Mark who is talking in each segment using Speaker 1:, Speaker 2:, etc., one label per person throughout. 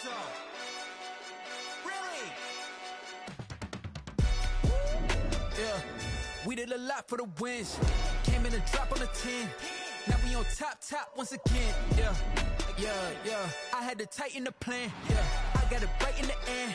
Speaker 1: so. Really?
Speaker 2: Yeah, we did a lot for the wins. Came in a drop on the 10. Now we on top once again. Yeah. I had to tighten the plan. Yeah, I got it right in the end.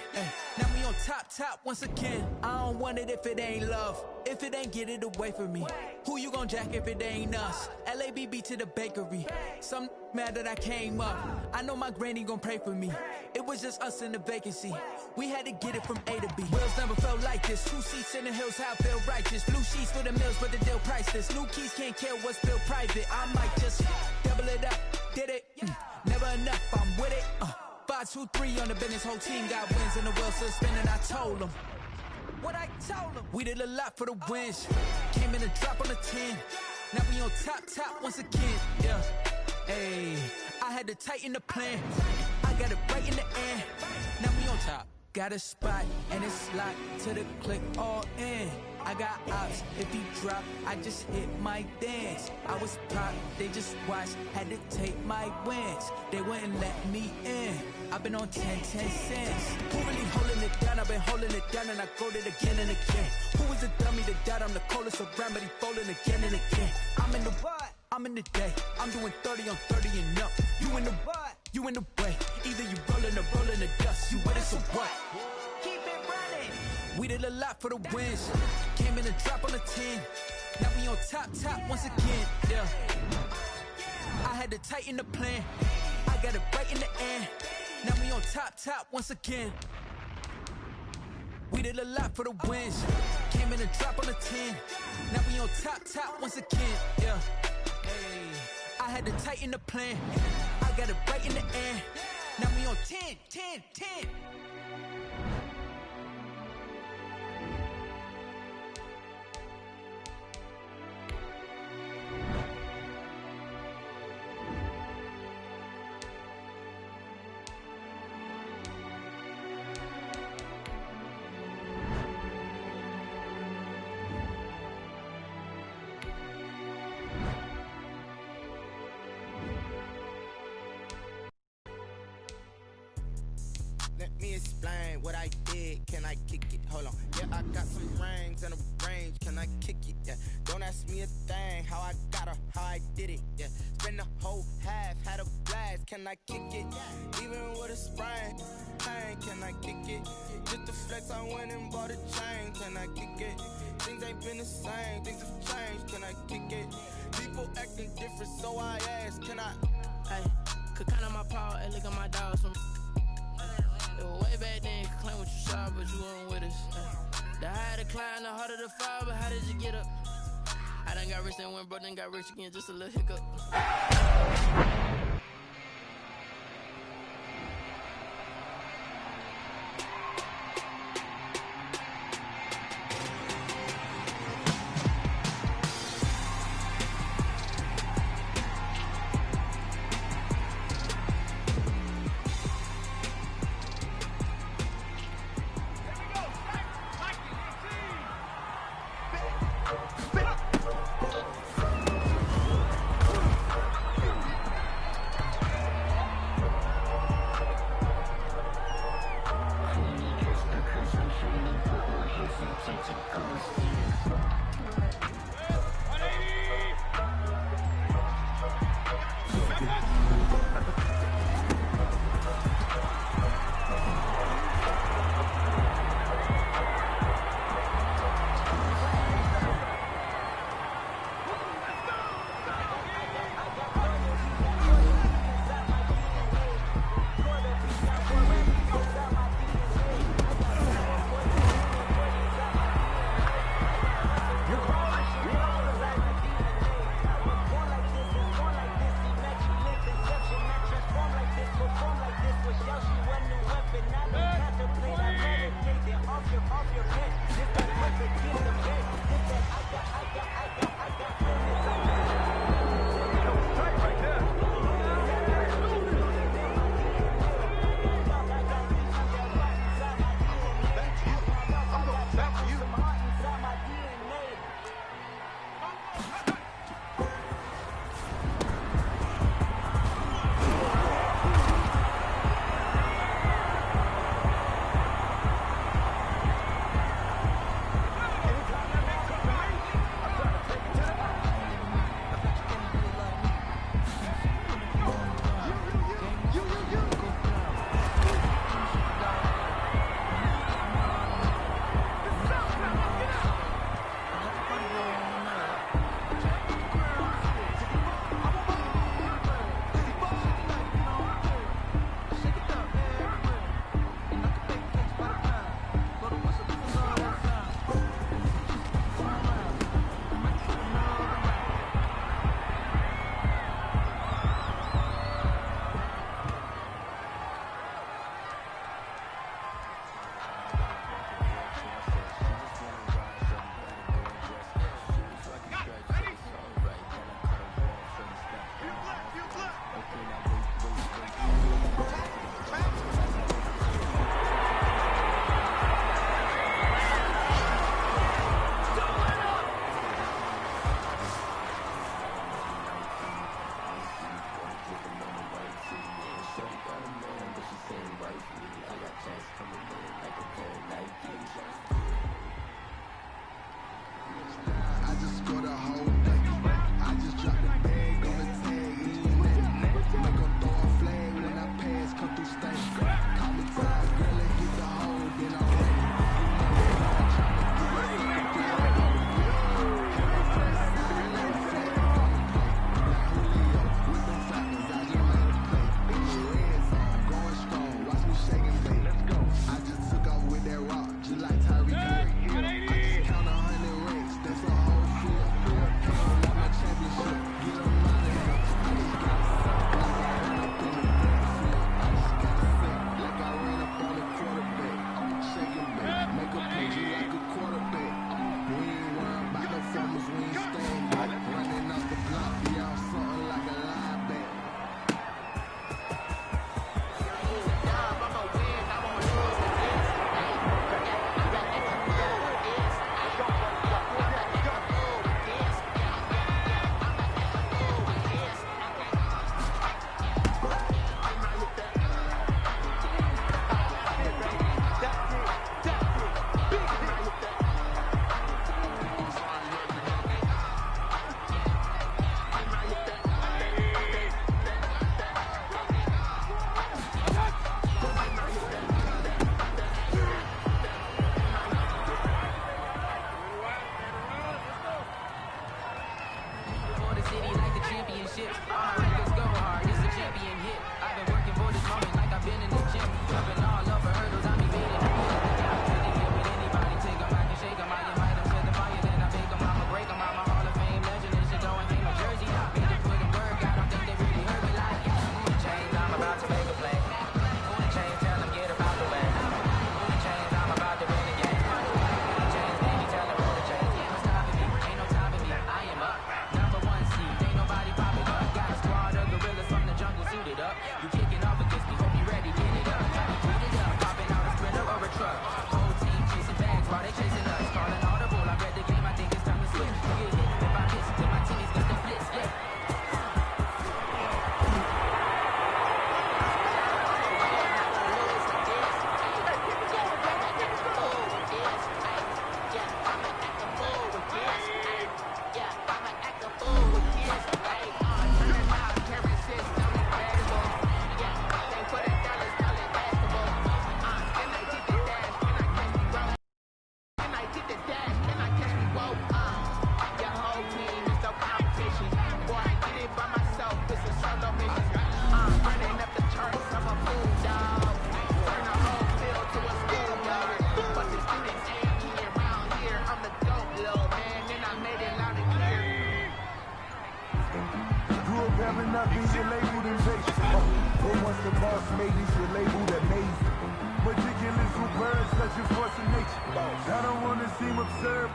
Speaker 2: Now we on top once again. I don't want it if it ain't love. If it ain't, get it away from me. Who you gon' jack if it ain't us? LABB to the bakery. Some mad that I came up. I know my granny gon' pray for me. It was just us in the vacancy. We had to get it from A to B. Wheels never felt like this. 2 seats in the hills, how I feel righteous. Blue sheets for the mills, but the deal priceless. New keys can't kill what's built private. I might just double it up. Did it? Never enough, I'm with it. 5, 2, 3 on the business. Whole team got wins and the wheels still spinning. I told them what I told them. We did a lot for the wins. Came in a drop on the 10. Now we on top once again. Yeah. Hey, I had to tighten the plan. I got it right in the end. Now we on top. Got a spot and it's locked to the click all in. I got ops, if he drop, I just hit my dance. I was pop, they just watched, had to take my wins. They wouldn't let me in. I've been on 10 cents. Who really holding it down? I've been holding it down and I go it again and again. Who is the dummy that doubt? I'm the coldest around, but he folding again and again. I'm in the what? I'm in the day. I'm doing 30 on 30 and up. You in the what? You in the way. Either you rolling or rolling the dust. You with us or what? Keep it running. We did a lot for the wins. Came in a drop on the 10. Now we on top once again. Yeah. I had to tighten the plan. I got it right in the end. Now we on top once again. We did a lot for the wins. Came in a drop on the 10. Now we on top once again. Yeah. Hey, I had to tighten the plan. I got it right in the end. Now we on 10.
Speaker 3: Let me explain what I did. Can I kick it? Hold on. Yeah, I got some rings and a range. Can I kick it? Yeah. Don't ask me a thing. How I got her, how I did it. Yeah. Spend the whole half, had a blast. Can I kick it? Even with a sprain. Pain, can I kick it? Just the flex, I went and bought a chain. Can I kick it? Things ain't been the same. Things have changed. Can I kick it? People acting different, so I ask. Can I?
Speaker 4: Hey, could count on my power, and look at my dogs from. Way back then, you could claim what you saw, but you weren't with us. The higher the climb, the harder the fall, but how did you get up? I done got rich and went broke, then got rich again, just a little hiccup.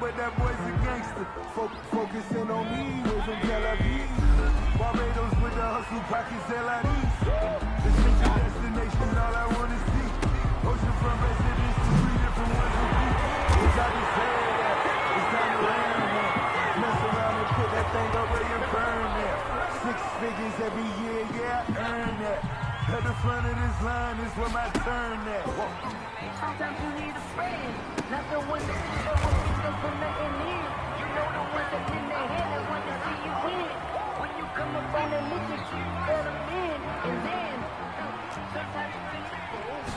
Speaker 1: but that boy's a gangster. Focusing on me, way from Tel Aviv. Barbados with the hustle pockets, LIDs. The streets a destination, all I wanna see. Ocean from residence to 3 different ones of me. It's time to say that, it's time to land that. Mess around and put that thing up where you burn that. 6 figures every year, yeah, I earn that. At the front of this line is where my turn at. Whoa.
Speaker 5: Sometimes you need a friend, not the one that won't be there for nothing in. You know the one that's in their head and want to see you win. When you come up on a mission, you let them in. And then, sometimes you need a friend.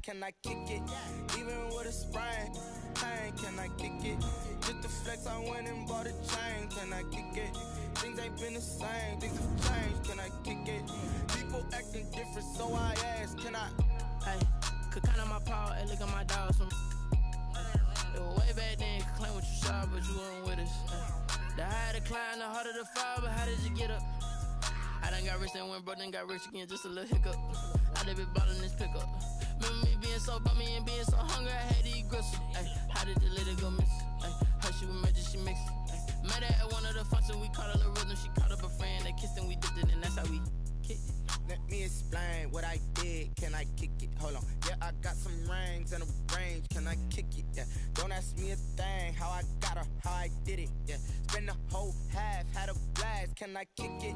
Speaker 3: Can I kick it? Even with a sprain, pain, can I kick it? Just to flex, I went and bought a chain. Can I kick it? Things ain't been the same, things have changed. Can I kick it? People acting different, so I ask, can I?
Speaker 4: Hey, could count on my paw, hey, look at my dogs from. It was way back then, could claim what you saw, but you weren't with us. The higher the climb, the harder the fall, but how did you get up? I done got rich and went broke, then got rich again, just a little hiccup. I done been ballin' this pickup. Remember me being so bummy and being so hungry, I had to eat gristle. Ay, how did the lady go miss? Ay, how she was magic, she mixed. Met her at one of the functions, we caught her the rhythm. She caught up a friend, they kissed and we dipped it, and that's how we kicked it.
Speaker 3: Let me explain what I did, can I kick it? Hold on, yeah, I got some rings and a range, can I kick it? Yeah, don't ask me a thing, how I got her, how I did it, yeah. Spend the whole half, had a blast, can I kick it?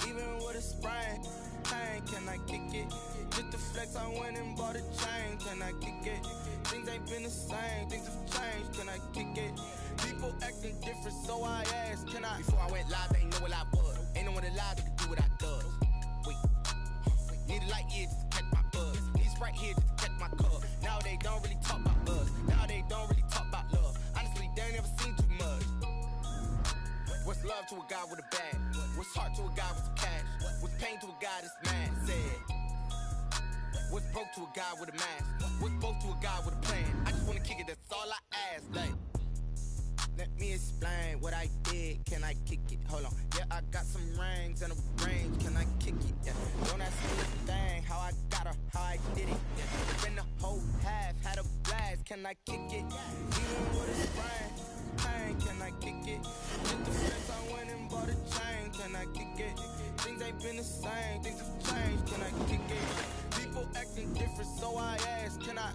Speaker 3: Even with a sprain, pain, can I kick it? Just to flex, I went and bought a chain, can I kick it? Things ain't been the same, things have changed, can I kick it? People acting different, so I asked, can I? Before I went live, they ain't know what I was. Ain't no one alive that could do what I does. Wait, need a light here just to catch my buzz. Need Sprite here just to catch my cup. Now they don't really talk about us. Now they don't really talk about love. Honestly, they ain't never seen too much. What's love to a guy with a bag? What's heart to a guy with some cash? What's pain to a guy that's mad? Said. What's broke to a guy with a mask? What's broke to a guy with a plan? I just wanna kick it, that's all I ask. Like, let me explain what I did. Can I kick it? Hold on. Yeah, I got some rings and a range. Can I kick it? Yeah. Don't ask me a thing. How I got her, how I did it. Yeah. Spend the whole half, had a blast. Can I kick it? Even with a sprain, pain. Can I kick it? Just the flex, I went and bought a chain. Can I kick it? Things ain't been the same. Things have changed. Can I kick it? People acting different, so I ask. Can I?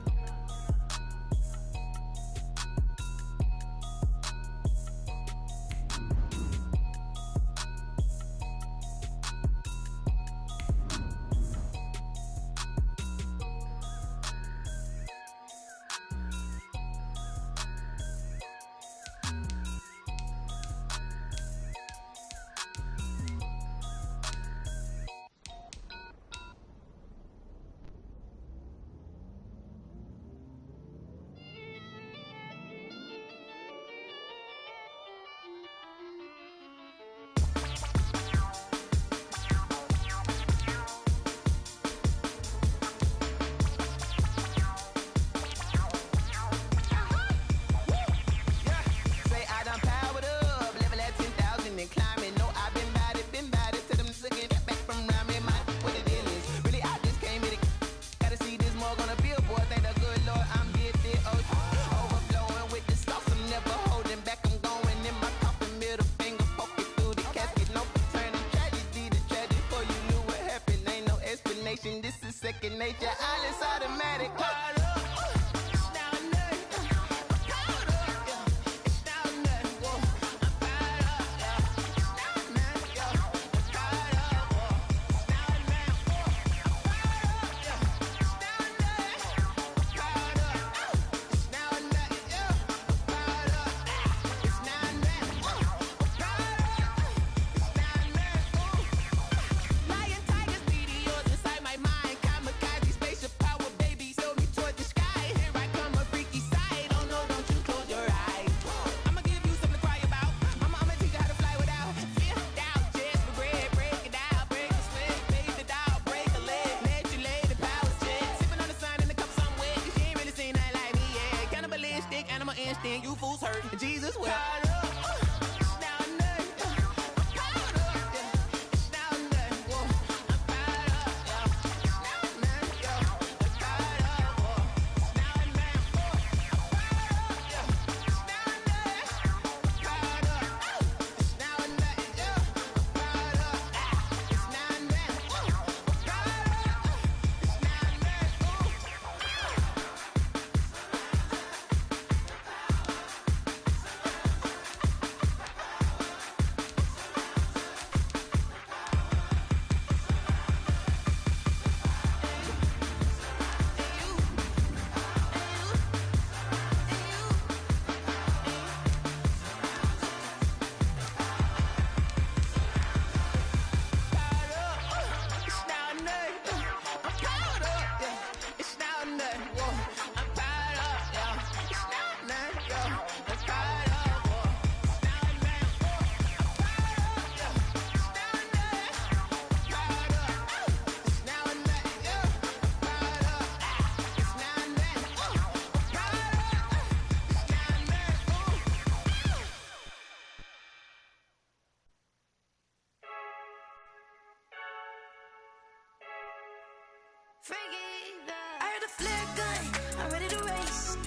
Speaker 3: org on a billboard. Thank the good Lord I'm gifted. Overflowing with the sauce. I'm never holding back. I'm going in my coffin. Middle finger poking through the casket. No turning tragedy to tragic. Before you knew what happened, ain't no explanation. This is second nature. All is automatic. You fools hurt. Jesus will.
Speaker 6: I heard a flare gun, I'm ready to race.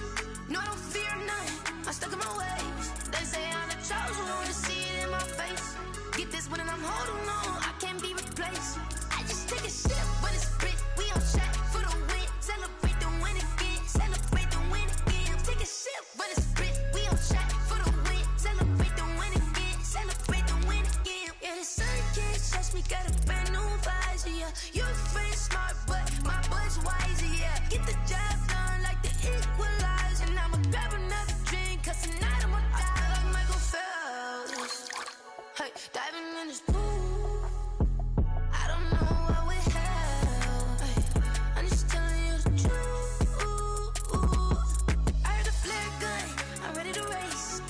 Speaker 6: No, I don't fear none, I'm stuck in my ways. They say I'm the chosen one, to see it in my face. Get this one and I'm holding on, I can't be replaced. I just take a sip when it's split, we on track for the win. Celebrate the win again, celebrate the win again. Take a sip when it's split, we on track for the win. Celebrate the win again, celebrate the win again. Yeah, the sun can't touch me, got a brand new visor, yeah. You're friend smart, but my boy's wiser, yeah. Get the job done like the equalizer. And I'ma grab another drink, cause tonight I'ma die like Michael Phelps. Hey, diving in this pool, I don't know what we have. Hey, I'm just telling you the truth. I heard a flare gun, I'm ready to race.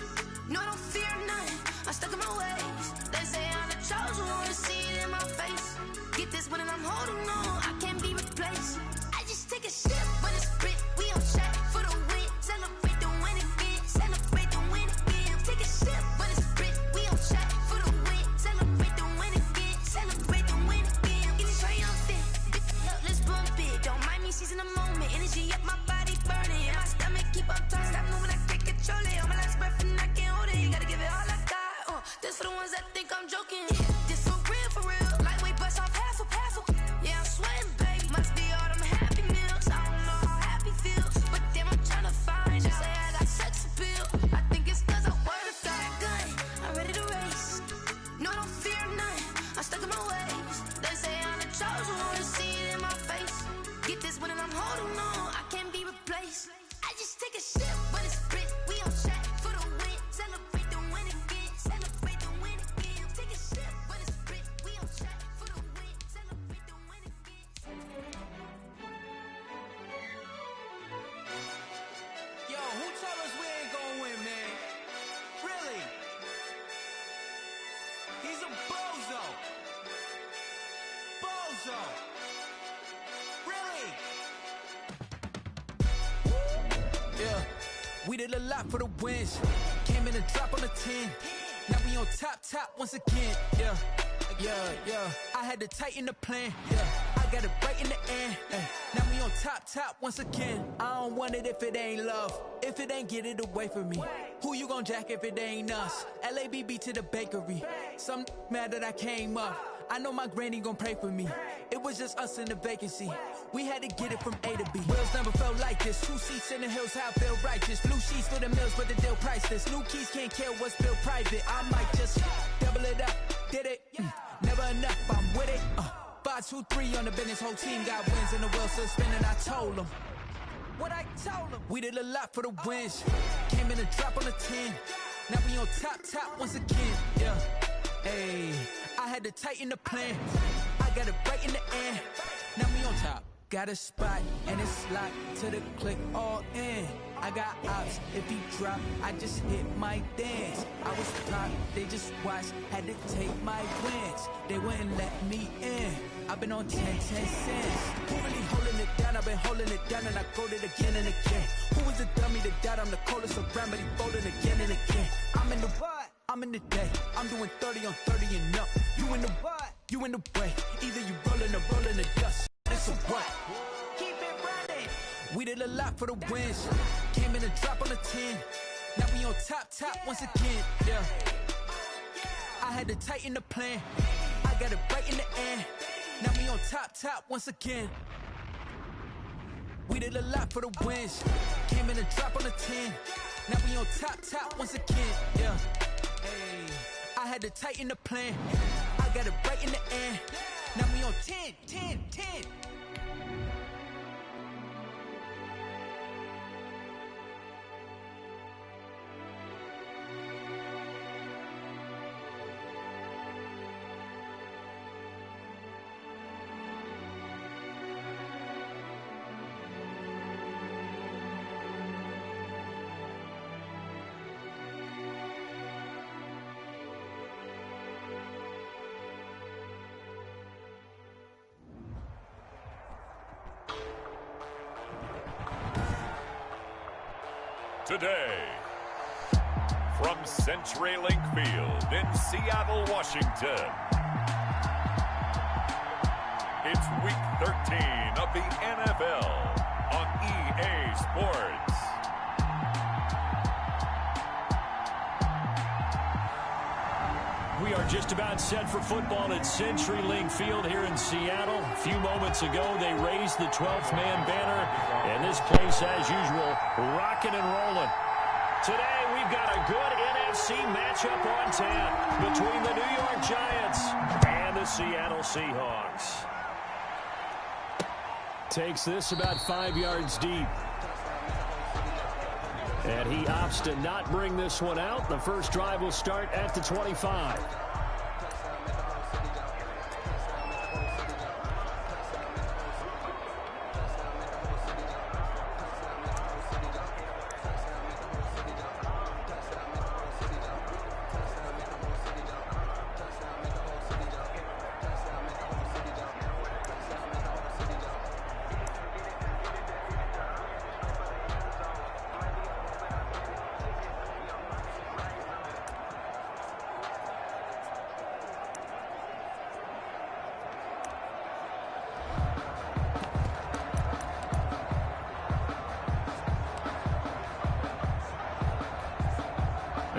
Speaker 6: No, I don't fear none, I'm stuck in my ways. They say I'm the chosen one, to see it in my face. Get this one and I'm holding on, I can't be replaced. I just take a sip when it's split, we on track for the win. Celebrate the win again, celebrate the win again. Take a sip when it's split, we on track for the win. Celebrate the win again, celebrate the win again. Getting triumphant, let's bump it. Don't mind me seizing the moment, energy up my body burning. And my stomach keep on turning, stop moving, I can't control it. On my last breath and I can't hold it, you gotta give it all I got. This for the ones that think I'm joking. This for real, lightweight bust off half a. Yeah, I'm sweating, baby. Must be all them happy meals. I don't know how happy feels, but damn, I'm trying to find out. Say I got sex appeal. I think it's cause I wear a fat gun. I'm ready to race. No, I don't fear none. I'm stuck in my ways. They say I'm the chosen one, to see it in my face. Get this one and I'm holding on, I can't be replaced. I just take a sip when it's split. We on track for the win. Celebrate the win again. Celebrate the win again. Take a sip when it's split. We on track for the win. Celebrate the win again.
Speaker 2: Yo, who told us we ain't gonna win, man? Really? He's a bozo. Bozo. Really? Yeah, we did a lot for the wins. Came in a drop on the 10. Now we on top once again. Yeah. I had to tighten the plan. Yeah, I got it right in the end. Now we on top once again. I don't want it if it ain't love. If it ain't, get it away from me. Who you gon' jack if it ain't us? LABB to the bakery. Some mad that I came up. I know my granny gon' pray for me. It was just us in the vacancy. We had to get it from A to B. Wheels never felt like this. 2 seats in the hills, how I feel righteous. Blue sheets for the mills, but the deal priceless. New keys can't kill what's built private. I might just double it up. Did it? Never enough, I'm with it. 5, 2, 3 on the business. Whole team got wins and the wheels still spinning. I told them what I told them. We did a lot for the wins. Came in a drop on the 10. Now we on top once again. Yeah. Hey, I had to tighten the plan. I got it right in the end. Now we on top. Got a spot and it's locked to the click all in. I got ops, if he drop, I just hit my dance. I was popped, they just watched, had to take my wins. They wouldn't let me in. I've been on 10 cents. Who really holding it down? I've been holding it down and I go it again and again. Who was the dummy that doubt? I'm the coldest around, but he folding again and again. I'm in the what? I'm in the day. I'm doing 30 on 30 and up. You in the what? You in the way. Either you rolling or rolling the dust. It's a what?
Speaker 5: Keep it running.
Speaker 2: We did a lot for the wins. Came in a drop on the 10. Now we on top once again. Yeah. I had to tighten the plan. I got it right in the end. Now we on top once again. We did a lot for the wins. Came in a drop on the 10. Now we on top once again. Yeah. Hey, I had to tighten the plan. I got it right in the end. Now we on 10.
Speaker 7: Today, from CenturyLink Field in Seattle, Washington, it's Week 13 of the NFL on EA Sports.
Speaker 8: We are just about set for football at CenturyLink Field here in Seattle. A few moments ago, they raised the 12th man banner, and this place, as usual, rocking and rolling. Today, we've got a good NFC matchup on tap between the New York Giants and the Seattle Seahawks. Takes this about 5 yards deep. And he opts to not bring this one out. The first drive will start at the 25.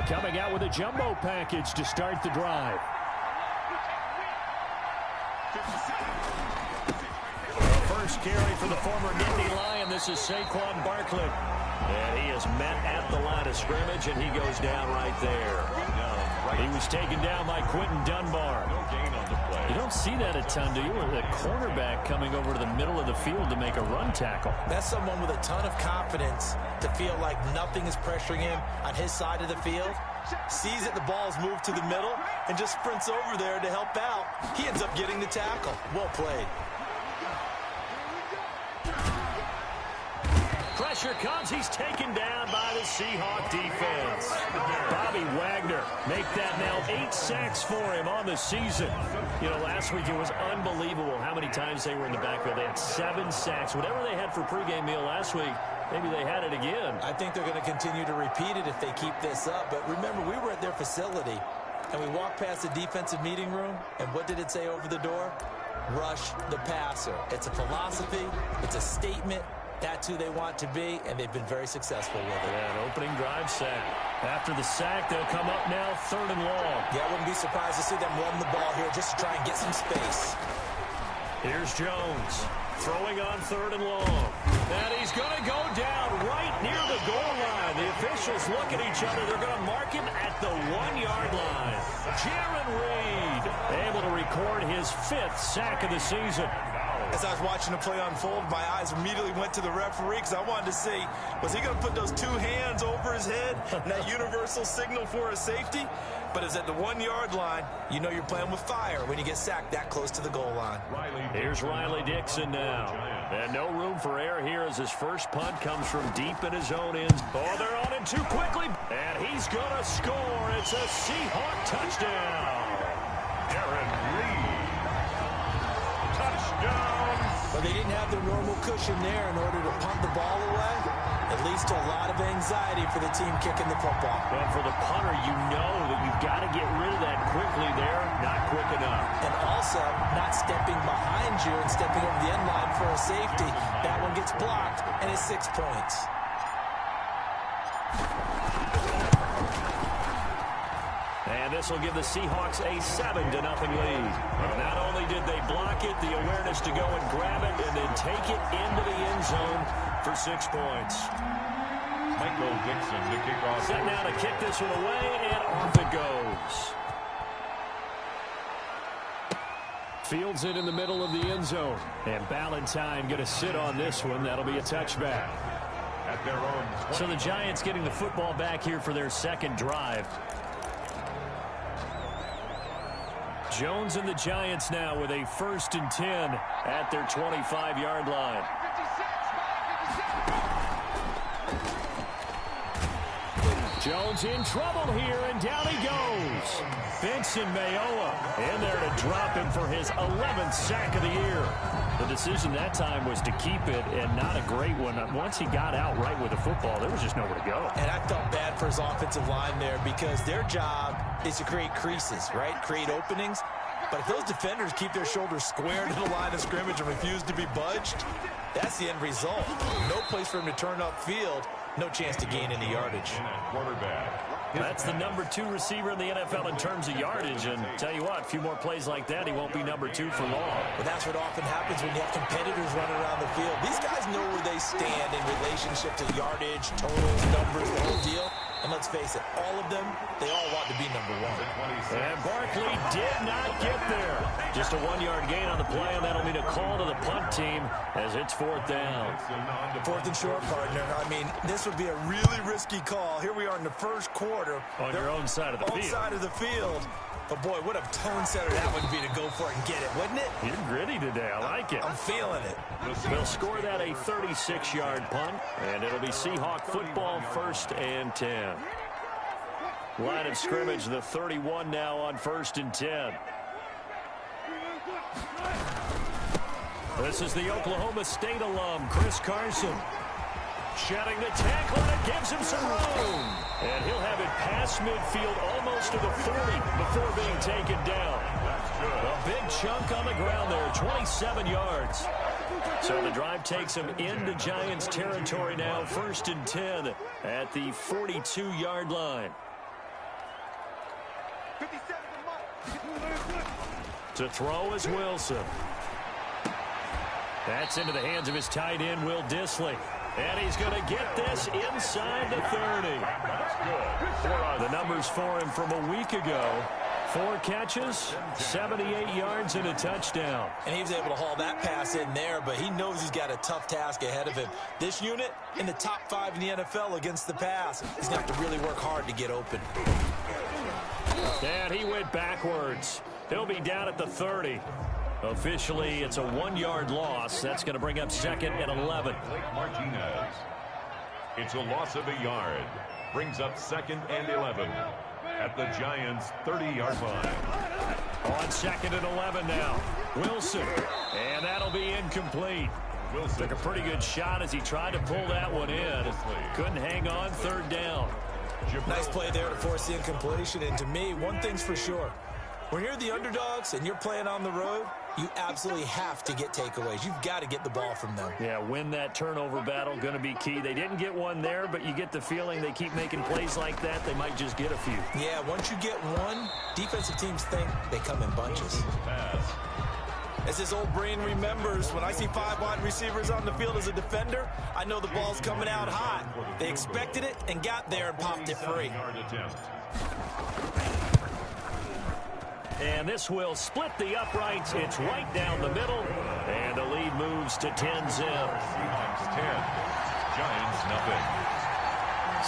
Speaker 8: Coming out with a jumbo package to start the drive. First carry for the former Nittany Lion. This is Saquon Barkley. And he is met at the line of scrimmage, and he goes down right there. He was taken down by Quentin Dunbar. You don't see that a ton, do you? With a cornerback coming over to the middle of the field to make a run tackle.
Speaker 9: That's someone with a ton of confidence to feel like nothing is pressuring him on his side of the field. Sees that the ball's moved to the middle and just sprints over there to help out. He ends up getting the tackle. Well played.
Speaker 8: Pressure comes. He's taken down by the Seahawk defense. Bobby Wagner make that now 8 sacks for him on the season. You know, last week it was unbelievable how many times they were in the backfield. They had 7 sacks. Whatever they had for pregame meal last week, maybe they had it again.
Speaker 9: I think they're going to continue to repeat it if they keep this up. But remember, we were at their facility, and we walked past the defensive meeting room, and what did it say over the door? rush the passer. It's a philosophy. It's a statement. That's who they want to be, and they've been very successful with it.
Speaker 8: Yeah, an opening drive sack. After the sack, they'll come up now 3rd and long.
Speaker 9: Yeah, I wouldn't be surprised to see them run the ball here just to try and get some space.
Speaker 8: Here's Jones throwing on 3rd and long. And he's going to go down right near the goal line. The officials look at each other. They're going to mark him at the 1-yard line. Jaron Reed able to record his 5th sack of the season.
Speaker 9: As I was watching the play unfold, my eyes immediately went to the referee because I wanted to see, was he going to put those 2 hands over his head and that universal signal for a safety? But it's at the 1-yard line. You know you're playing with fire when you get sacked that close to the goal line.
Speaker 8: Here's Riley Dixon now. And no room for error here as his first punt comes from deep in his own end. Oh, they're on him too quickly. And he's going to score. It's a Seahawk touchdown.
Speaker 7: Jaron Reed. Touchdown.
Speaker 9: But they didn't have their normal cushion there in order to punt the ball away. It leads to a lot of anxiety for the team kicking the football.
Speaker 8: Well, for the punter, you know that you've got to get rid of that quickly there. Not quick enough.
Speaker 9: And also, not stepping behind you and stepping over the end line for a safety. That one gets blocked, and it's 6 points.
Speaker 8: And this will give the Seahawks a 7-0 lead. Not only did they block it, the awareness to go and grab it and then take it into the end zone for 6 points.
Speaker 7: Michael Dixon to kick off.
Speaker 8: Set now to kick this one away, and off it goes. Fields it in the middle of the end zone. And Ballantyne going to sit on this one. That'll be a touchback.
Speaker 7: At their own 20.
Speaker 8: So the Giants getting the football back here for their second drive. Jones and the Giants now with a 1st and 10 at their 25-yard line. Jones in trouble here, and down he goes. Benson Mayowa in there to drop him for his 11th sack of the year. The decision that time was to keep it, and not a great one. Once he got out right with the football, there was just nowhere to go.
Speaker 9: And I felt bad for his offensive line there because their job is to create creases, right? Create openings. But if those defenders keep their shoulders square to the line of scrimmage and refuse to be budged, that's the end result. No place for him to turn upfield. No chance to gain any yardage.
Speaker 8: That's the number 2 receiver in the NFL in terms of yardage. And tell you what, a few more plays like that, he won't be number 2 for long.
Speaker 9: But that's what often happens when you have competitors running around the field. These guys know where they stand in relationship to yardage, totals, numbers, the whole deal. And let's face it, all of them, they all want to be number 1.
Speaker 8: And Barkley did not get there. Just a 1-yard gain on the play, and that'll mean a call to the punt team as it's 4th down.
Speaker 9: 4th and short, partner. I mean, this would be a really risky call. Here we are in the first quarter.
Speaker 8: On your own side of the field.
Speaker 9: Own side of the field. But, boy, what a tone setter that would be to go for it and get it, wouldn't it?
Speaker 8: You're gritty today. I like it.
Speaker 9: I'm feeling it.
Speaker 8: They'll score that a 36-yard punt, and it'll be Seahawk football 1st and 10. Line of scrimmage, the 31 now on 1st and 10. This is the Oklahoma State alum, Chris Carson. Shedding the tackle, and it gives him some room. And he'll have it past midfield almost to the 40 before being taken down. A big chunk on the ground there, 27 yards. So the drive takes him into Giants territory now, 1st and 10 at the 42-yard line. To throw is Wilson. That's into the hands of his tight end, Will Dissly. And he's going to get this inside the 30. The numbers for him from a week ago. 4 catches, 78 yards, and a touchdown.
Speaker 9: And he was able to haul that pass in there, but he knows he's got a tough task ahead of him. This unit in the top 5 in the NFL against the pass. He's going to have to really work hard to get open.
Speaker 8: And he went backwards. He'll be down at the 30. Officially, it's a 1-yard loss. That's going to bring up 2nd and 11.
Speaker 7: Martinez. It's a loss of a yard. Brings up 2nd and 11 at the Giants' 30-yard line.
Speaker 8: On 2nd and 11 now. Wilson. And that'll be incomplete. Wilson took a pretty good shot as he tried to pull that one in. Couldn't hang on, 3rd down.
Speaker 9: Nice play there to force the incompletion. And to me, one thing's for sure. When you're the underdogs and you're playing on the road, you absolutely have to get takeaways. You've got to get the ball from them.
Speaker 8: Yeah, win that turnover battle, going to be key. They didn't get one there, but you get the feeling they keep making plays like that, they might just get a few.
Speaker 9: Yeah, once you get one, defensive teams think they come in bunches. As this old brain remembers, when I see 5 wide receivers on the field as a defender, I know the ball's coming out hot. They expected it and got there and popped it free.
Speaker 8: And this will split the uprights. It's right down the middle. And the lead moves to 10-0.
Speaker 7: Seahawks 10, Giants nothing.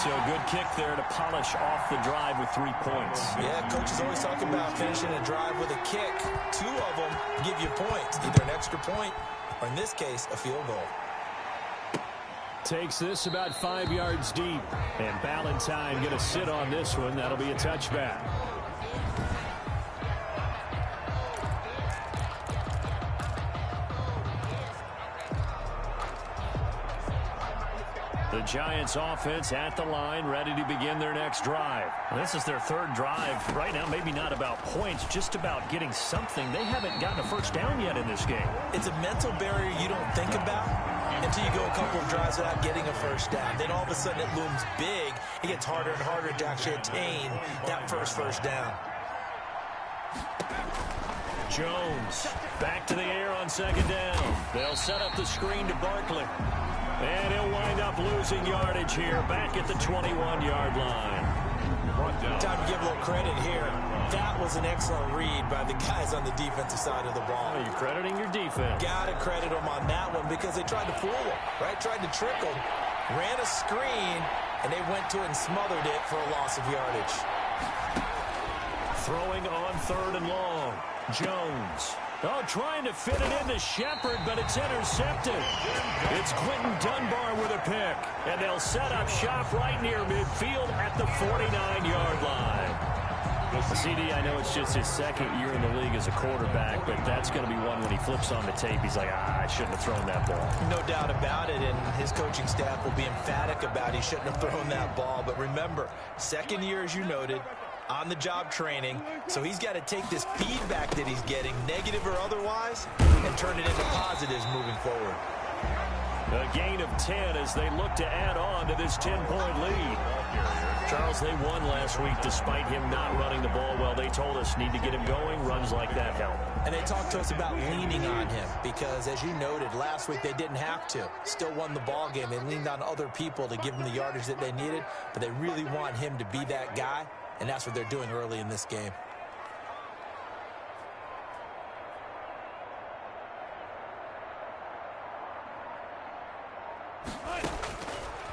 Speaker 8: So good kick there to polish off the drive with 3 points.
Speaker 9: Yeah, coach is always talking about finishing a drive with a kick. 2 of them give you points, either an extra point or, in this case, a field goal.
Speaker 8: Takes this about 5 yards deep. And Ballantyne going to sit on this one. That'll be a touchback. The Giants offense at the line, ready to begin their next drive. This is their 3rd drive. Right now, maybe not about points, just about getting something. They haven't gotten a first down yet in this game.
Speaker 9: It's a mental barrier you don't think about until you go a couple of drives without getting a first down. Then all of a sudden it looms big. It gets harder and harder to actually attain that first down.
Speaker 8: Jones back to the air on 2nd down. They'll set up the screen to Barkley. And he'll wind up losing yardage here, back at the 21-yard line.
Speaker 9: Time to give a little credit here. That was an excellent read by the guys on the defensive side of the ball.
Speaker 8: Oh, you're crediting your defense.
Speaker 9: Got to credit them on that one because they tried to fool them, right? Tried to trick them, ran a screen, and they went to it and smothered it for a loss of yardage.
Speaker 8: Throwing on 3rd and long. Jones. Oh, trying to fit it into Shepard, but it's intercepted. It's Quentin Dunbar with a pick. And they'll set up shop right near midfield at the 49-yard line. CD, I know it's just his 2nd year in the league as a quarterback, but that's going to be one when he flips on the tape. He's like, I shouldn't have thrown that ball.
Speaker 9: No doubt about it, and his coaching staff will be emphatic about he shouldn't have thrown that ball. But remember, 2nd year, as you noted, on-the-job training, so he's got to take this feedback that he's getting, negative or otherwise, and turn it into positives moving forward.
Speaker 8: A gain of 10 as they look to add on to this 10-point lead. Charles, they won last week despite him not running the ball well. They told us need to get him going. Runs like that help.
Speaker 9: And they talked to us about leaning on him because, as you noted, last week they didn't have to. Still won the ball game. They leaned on other people to give them the yardage that they needed, but they really want him to be that guy. And that's what they're doing early in this game.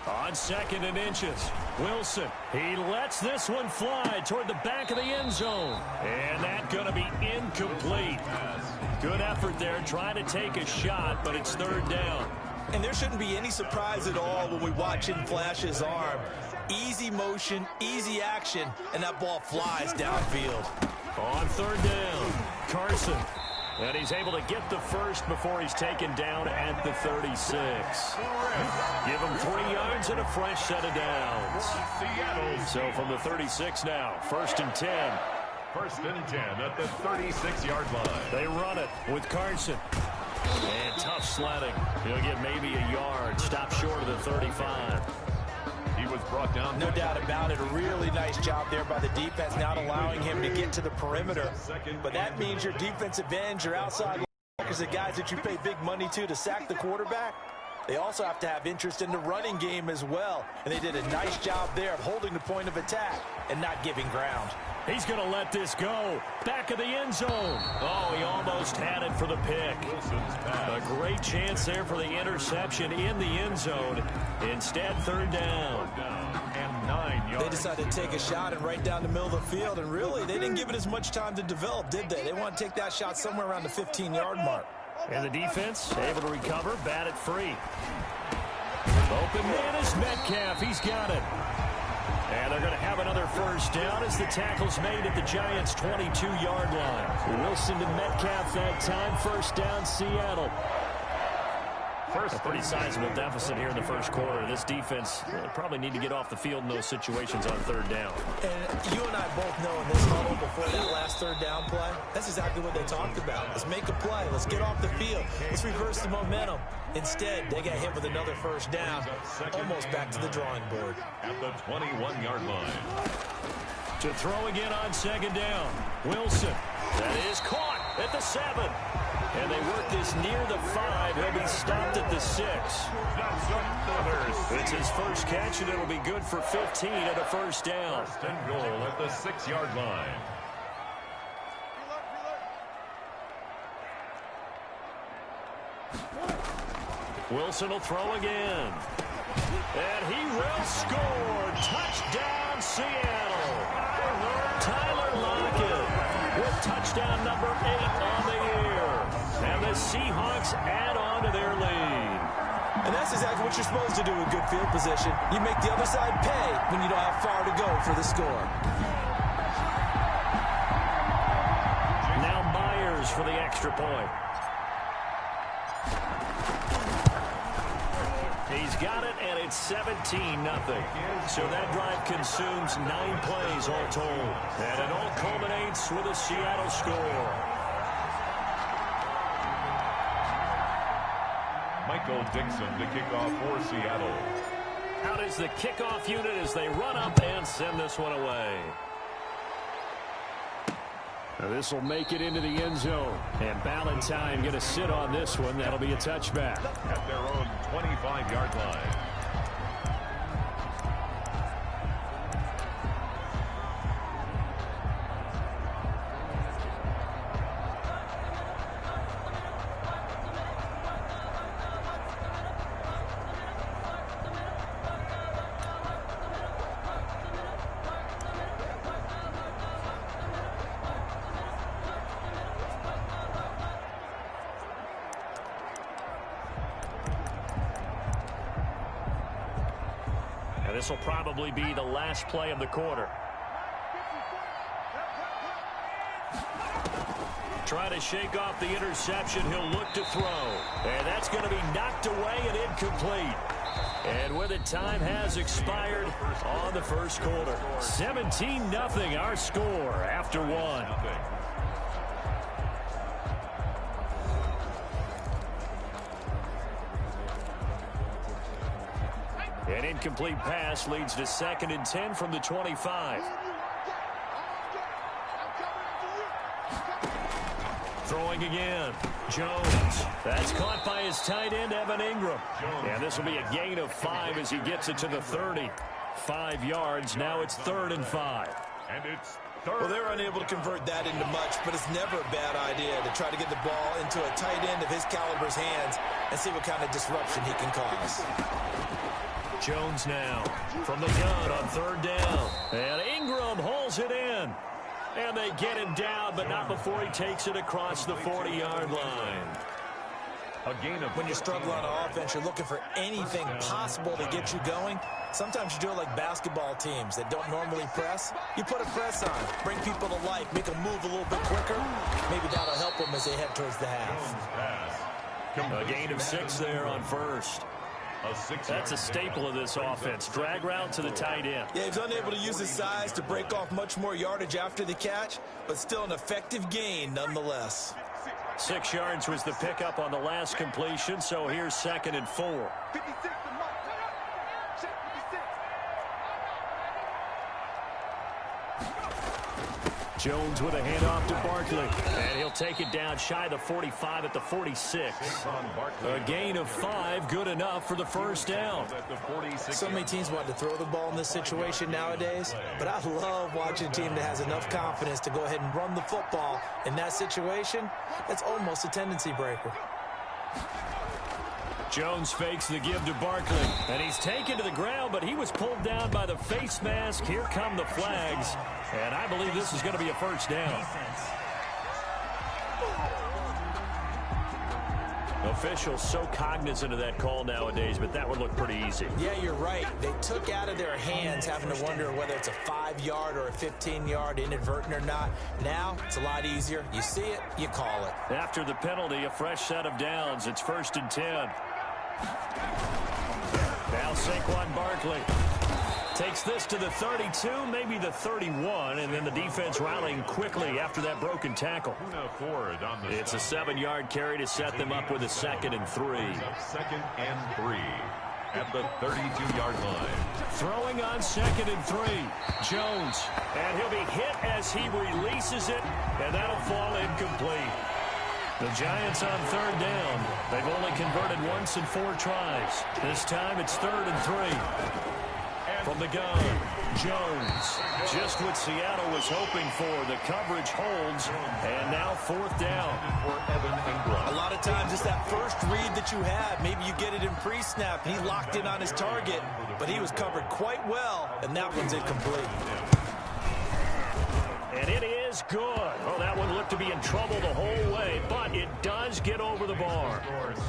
Speaker 8: On 2nd and inches, Wilson. He lets this one fly toward the back of the end zone. And that's going to be incomplete. Good effort there, trying to take a shot, but it's 3rd down.
Speaker 9: And there shouldn't be any surprise at all when we watch him flash his arm. Easy motion, easy action, and that ball flies downfield.
Speaker 8: On 3rd down, Carson. And he's able to get the first before he's taken down at the 36. Give him 3 yards and a fresh set of downs. So from the 36 now, 1st and 10.
Speaker 7: 1st and 10 at the 36-yard line.
Speaker 8: They run it with Carson. And tough sledding. He'll get maybe a yard. Stop short of the 35.
Speaker 7: He was brought down.
Speaker 9: No doubt about it. A really nice job there by the defense, not allowing him to get to the perimeter. But that means your defensive ends, your outside linebackers, the guys that you pay big money to sack the quarterback, they also have to have interest in the running game as well. And they did a nice job there of holding the point of attack and not giving ground.
Speaker 8: He's going to let this go. Back of the end zone. Oh, he almost had it for the pick. A great chance there for the interception in the end zone. Instead, 3rd down.
Speaker 7: And 9 yards.
Speaker 9: They decided to take a shot and right down the middle of the field. And really, they didn't give it as much time to develop, did they? They want to take that shot somewhere around the 15-yard mark.
Speaker 8: And the defense able to recover, bat it free. Open man is Metcalf. He's got it. And they're going to have another first down as the tackle's made at the Giants' 22-yard line. Wilson to Metcalf that time. First down, Seattle. A pretty sizable deficit here in the first quarter. This defense probably need to get off the field in those situations on third down.
Speaker 9: And you and I both know in this huddle before that last third down play, that's exactly what they talked about. Let's make a play. Let's get off the field. Let's reverse the momentum. Instead, they got hit with another first down, almost back to the drawing board.
Speaker 7: At the 21-yard line.
Speaker 8: To throw again on second down. Wilson. That is caught at the 7. And they work this near the 5. He'll be stopped at the 6. It's his first catch, and it'll be good for 15 at a first down.
Speaker 7: First and goal at the 6-yard line.
Speaker 8: Wilson will throw again. And he will score. Touchdown, Seattle. Tyler Lockett with touchdown number 8 on the year. And the Seahawks add on to their lead.
Speaker 9: And that's exactly what you're supposed to do with good field position. You make the other side pay when you don't have far to go for the score.
Speaker 8: Now Myers for the extra point. He's got it, and it's 17-0. So that drive consumes 9 plays all told. And it all culminates with a Seattle score.
Speaker 7: Michael Dixon to kick off for Seattle.
Speaker 8: Out is the kickoff unit as they run up and send this one away. This will make it into the end zone. And Ballantyne going to sit on this one. That'll be a touchback.
Speaker 7: At their own 25-yard line.
Speaker 8: This will probably be the last play of the quarter. Try to shake off the interception. He'll look to throw. And that's going to be knocked away and incomplete. And with it, time has expired on the first quarter. 17-0 our score after 1. An incomplete pass leads to 2nd and 10 from the 25. Throwing again. Jones. That's caught by his tight end, Evan Ingram. And this will be a gain of 5 as he gets it to the 30. 5 yards. Now it's 3rd and 5.
Speaker 7: And it's 3rd.
Speaker 9: Well, they're unable to convert that into much, but it's never a bad idea to try to get the ball into a tight end of his caliber's hands and see what kind of disruption he can cause.
Speaker 8: Jones now from the gun on 3rd down. And Ingram holds it in. And they get him down, but not before he takes it across the 40-yard line.
Speaker 7: A gain of
Speaker 9: when you're struggling on offense, you're looking for anything possible to get you going. Sometimes you do it like basketball teams that don't normally press. You put a press on, bring people to life, make them move a little bit quicker. Maybe that'll help them as they head towards the half.
Speaker 8: A gain of 6 there on 1st. That's a staple of this offense. Drag route to the tight end.
Speaker 9: Yeah, he's unable to use his size to break off much more yardage after the catch, but still an effective gain nonetheless.
Speaker 8: 6 yards was the pickup on the last completion, so here's 2nd and 4. Jones with a handoff to Barkley. And he'll take it down shy of the 45 at the 46. A gain of 5, good enough for the first down.
Speaker 9: So many teams want to throw the ball in this situation nowadays, but I love watching a team that has enough confidence to go ahead and run the football. In that situation, that's almost a tendency breaker.
Speaker 8: Jones fakes the give to Barkley, and he's taken to the ground, but he was pulled down by the face mask. Here come the flags, and I believe this is going to be a first down. Officials so cognizant of that call nowadays, but that would look pretty easy.
Speaker 9: Yeah, you're right. They took out of their hands having to wonder whether it's a 5-yard or a 15-yard, inadvertent or not. Now, it's a lot easier. You see it, you call it.
Speaker 8: After the penalty, a fresh set of downs. It's 1st and 10. Now Saquon Barkley takes this to the 32, maybe the 31, and then the defense rallying quickly after that broken tackle. It's a 7-yard carry to set them up with a 2nd and 3.
Speaker 7: 2nd and 3 at the 32-yard line.
Speaker 8: Throwing on 2nd and 3. Jones, and he'll be hit as he releases it, and that'll fall incomplete. The Giants on 3rd down. They've only converted once in 4 tries. This time it's 3rd and 3. From the gun, Jones, just what Seattle was hoping for. The coverage holds, and now 4th down
Speaker 7: for Evan Engram.
Speaker 9: A lot of times it's that first read that you have. Maybe you get it in pre-snap. He locked in on his target, but he was covered quite well, and that one's incomplete.
Speaker 8: And it is good. Oh, that one looked to be in trouble the whole way, but it does get over the bar.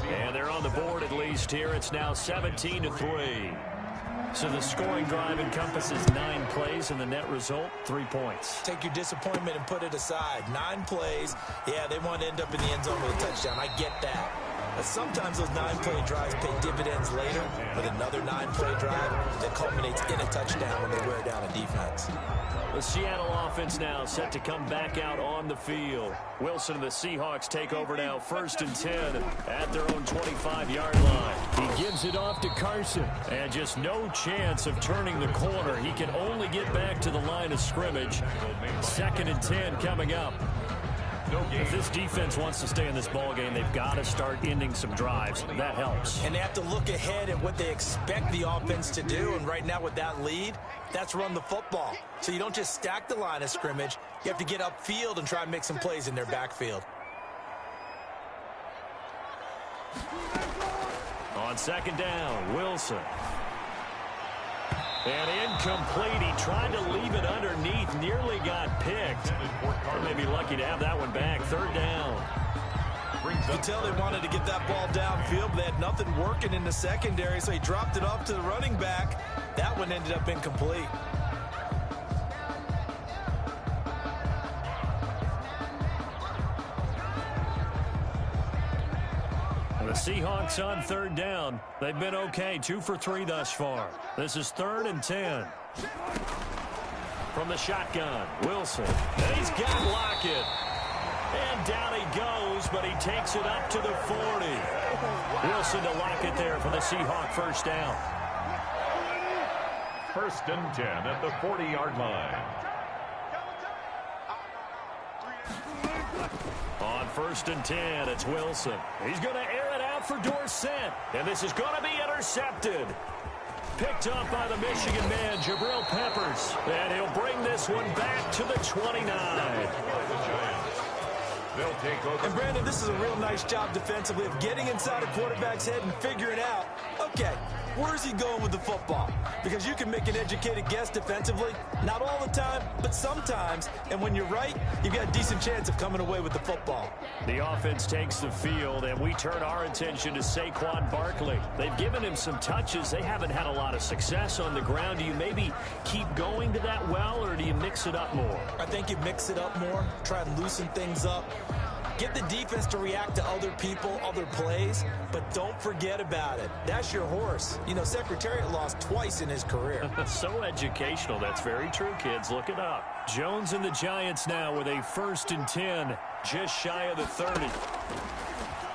Speaker 8: And they're on the board at least here. It's now 17-3. So the scoring drive encompasses 9 plays, and the net result, 3 points.
Speaker 9: Take your disappointment and put it aside. 9 plays. Yeah, they want to end up in the end zone with a touchdown. I get that. But sometimes those 9-play drives pay dividends later with another 9-play drive that culminates in a touchdown when they wear down a defense.
Speaker 8: The Seattle offense now set to come back out on the field. Wilson and the Seahawks take over now, 1st and 10 at their own 25-yard line. He gives it off to Carson, and just no chance of turning the corner. He can only get back to the line of scrimmage. 2nd and 10 coming up. If this defense wants to stay in this ballgame, they've got to start ending some drives. That helps.
Speaker 9: And they have to look ahead at what they expect the offense to do. And right now with that lead, that's run the football. So you don't just stack the line of scrimmage. You have to get upfield and try and make some plays in their backfield.
Speaker 8: On 2nd down, Wilson. And incomplete. He tried to leave it underneath. Nearly got picked. They may be lucky to have that one back. 3rd down.
Speaker 9: You could tell they wanted to get that ball downfield, but they had nothing working in the secondary, so he dropped it off to the running back. That one ended up incomplete.
Speaker 8: The Seahawks on 3rd down. They've been okay, 2 for 3 thus far. This is 3rd and 10. From the shotgun, Wilson. And he's got Lockett. And down he goes, but he takes it up to the 40. Wilson to Lockett there for the Seahawk 1st down.
Speaker 7: 1st and 10 at the 40-yard line.
Speaker 8: On 1st and 10, it's Wilson. He's going to air it out for Dorsett. And this is going to be intercepted. Picked up by the Michigan man, Jabril Peppers. And he'll bring this one back to the 29.
Speaker 7: They'll take over.
Speaker 9: And Brandon, this is a real nice job defensively of getting inside a quarterback's head and figuring out, okay, where's he going with the football? Because you can make an educated guess defensively. Not all the time, but sometimes. And when you're right, you've got a decent chance of coming away with the football.
Speaker 8: The offense takes the field, and we turn our attention to Saquon Barkley. They've given him some touches. They haven't had a lot of success on the ground. Do you maybe keep going to that well, or do you mix it up more?
Speaker 9: I think you mix it up more, try and loosen things up. Get the defense to react to other people, other plays, but don't forget about it. That's your horse. You know, Secretariat lost twice in his career.
Speaker 8: So educational. That's very true, kids. Look it up. Jones and the Giants now with a 1st and 10, just shy of the 30.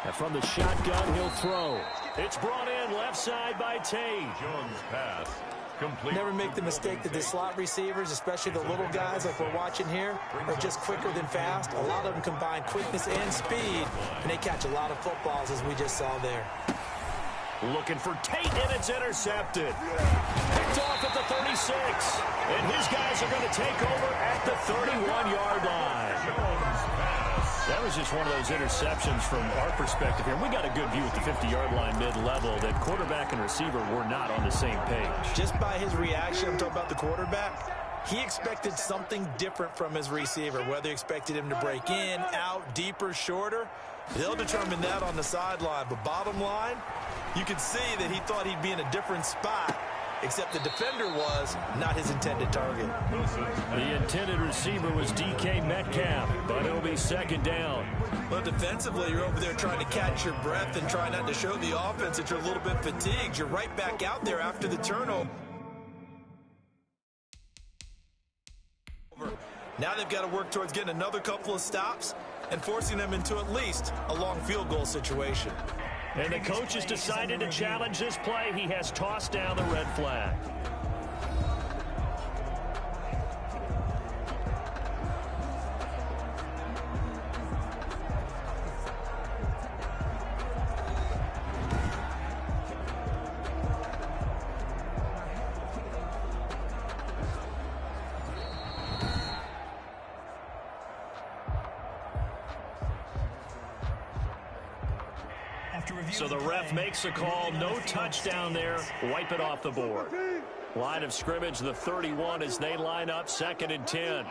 Speaker 8: And from the shotgun, he'll throw. It's brought in left side by Tate.
Speaker 7: Jones pass. Complete.
Speaker 9: Never make the mistake that the slot receivers, especially the little guys like we're watching here, are just quicker than fast. A lot of them combine quickness and speed, and they catch a lot of footballs, as we just saw there.
Speaker 8: Looking for Tate, and it's intercepted. Picked off at the 36. And his guys are going to take over at the 31-yard line. That was just one of those interceptions from our perspective here. We got a good view at the 50-yard line mid-level that quarterback and receiver were not on the same page.
Speaker 9: Just by his reaction, I'm talking about the quarterback, he expected something different from his receiver, whether he expected him to break in, out, deeper, shorter. They'll determine that on the sideline. But bottom line, you could see that he thought he'd be in a different spot, except the defender was not his intended target.
Speaker 8: The intended receiver was DK Metcalf, but it'll be second down.
Speaker 9: Well, defensively, you're over there trying to catch your breath and try not to show the offense that you're a little bit fatigued. You're right back out there after the turnover. Now they've got to work towards getting another couple of stops and forcing them into at least a long field goal situation.
Speaker 8: And the coach has decided to challenge this play. He has tossed down the red flag. So the ref makes a call. No touchdown there. Wipe it off the board. Line of scrimmage, the 31 as they line up, 2nd and 10.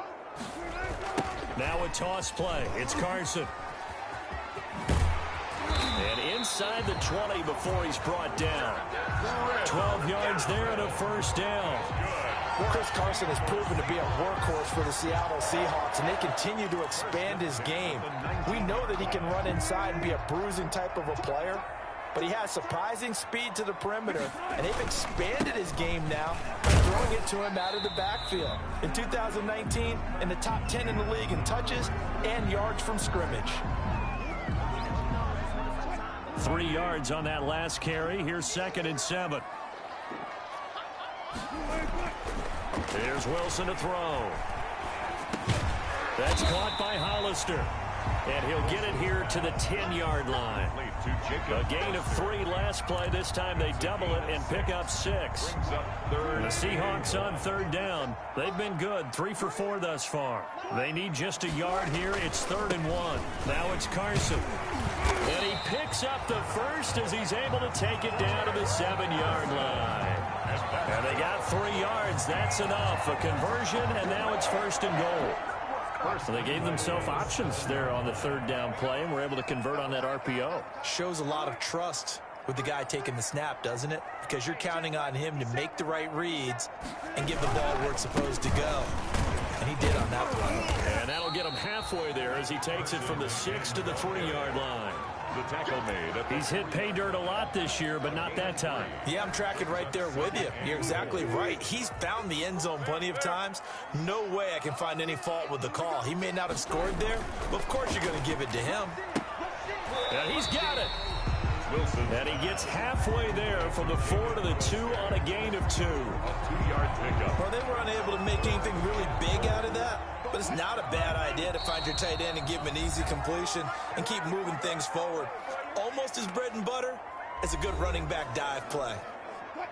Speaker 8: Now a toss play. It's Carson. And inside the 20 before he's brought down. 12 yards there and a first down.
Speaker 9: Chris Carson has proven to be a workhorse for the Seattle Seahawks, and they continue to expand his game. We know that he can run inside and be a bruising type of a player, but he has surprising speed to the perimeter, and they've expanded his game now by throwing it to him out of the backfield. In 2019, in the top 10 in the league in touches and yards from scrimmage.
Speaker 8: 3 yards on that last carry. Here's 2nd and 7. Here's Wilson to throw. That's caught by Hollister. And he'll get it here to the 10-yard line. A gain of 3 last play. This time they double it and pick up 6. The Seahawks on 3rd down. They've been good. 3 for 4 thus far. They need just a yard here. It's 3rd and 1. Now it's Carson. And he picks up the first as he's able to take it down to the 7-yard line. And they got 3 yards. That's enough. A conversion, and now it's 1st and goal. So they gave themselves options there on the 3rd down play, and were able to convert on that RPO.
Speaker 9: Shows a lot of trust with the guy taking the snap, doesn't it? Because you're counting on him to make the right reads and give the ball where it's supposed to go. And he did on that play.
Speaker 8: And that'll get him halfway there as he takes it from the 6 to the 3-yard line.
Speaker 7: The tackle made.
Speaker 8: He's hit pay dirt a lot this year, but not that time.
Speaker 9: Yeah, I'm tracking right there with you. You're exactly right. He's found the end zone plenty of times. No way I can find any fault with the call. He may not have scored there, but of course you're going to give it to him.
Speaker 8: And he's got it.
Speaker 7: Wilson.
Speaker 8: And he gets halfway there from the 4 to the 2 on a gain of 2.
Speaker 7: 2-yard pickup.
Speaker 9: Well, they were unable to make anything really big out of that, but it's not a bad idea to find your tight end and give him an easy completion and keep moving things forward. Almost as bread and butter as a good running back dive play.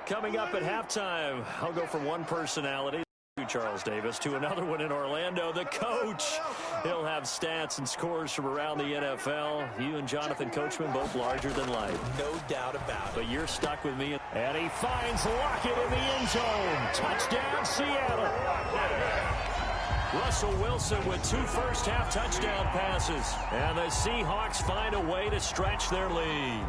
Speaker 8: Coming up at halftime, I'll go from one personality, Charles Davis, to another one in Orlando, the coach. He'll have stats and scores from around the NFL. You and Jonathan Coachman both larger than life.
Speaker 9: No doubt about it.
Speaker 8: But you're stuck with me. And he finds Lockett in the end zone. Touchdown, Seattle. Russell Wilson with 2 first-half touchdown passes. And the Seahawks find a way to stretch their lead.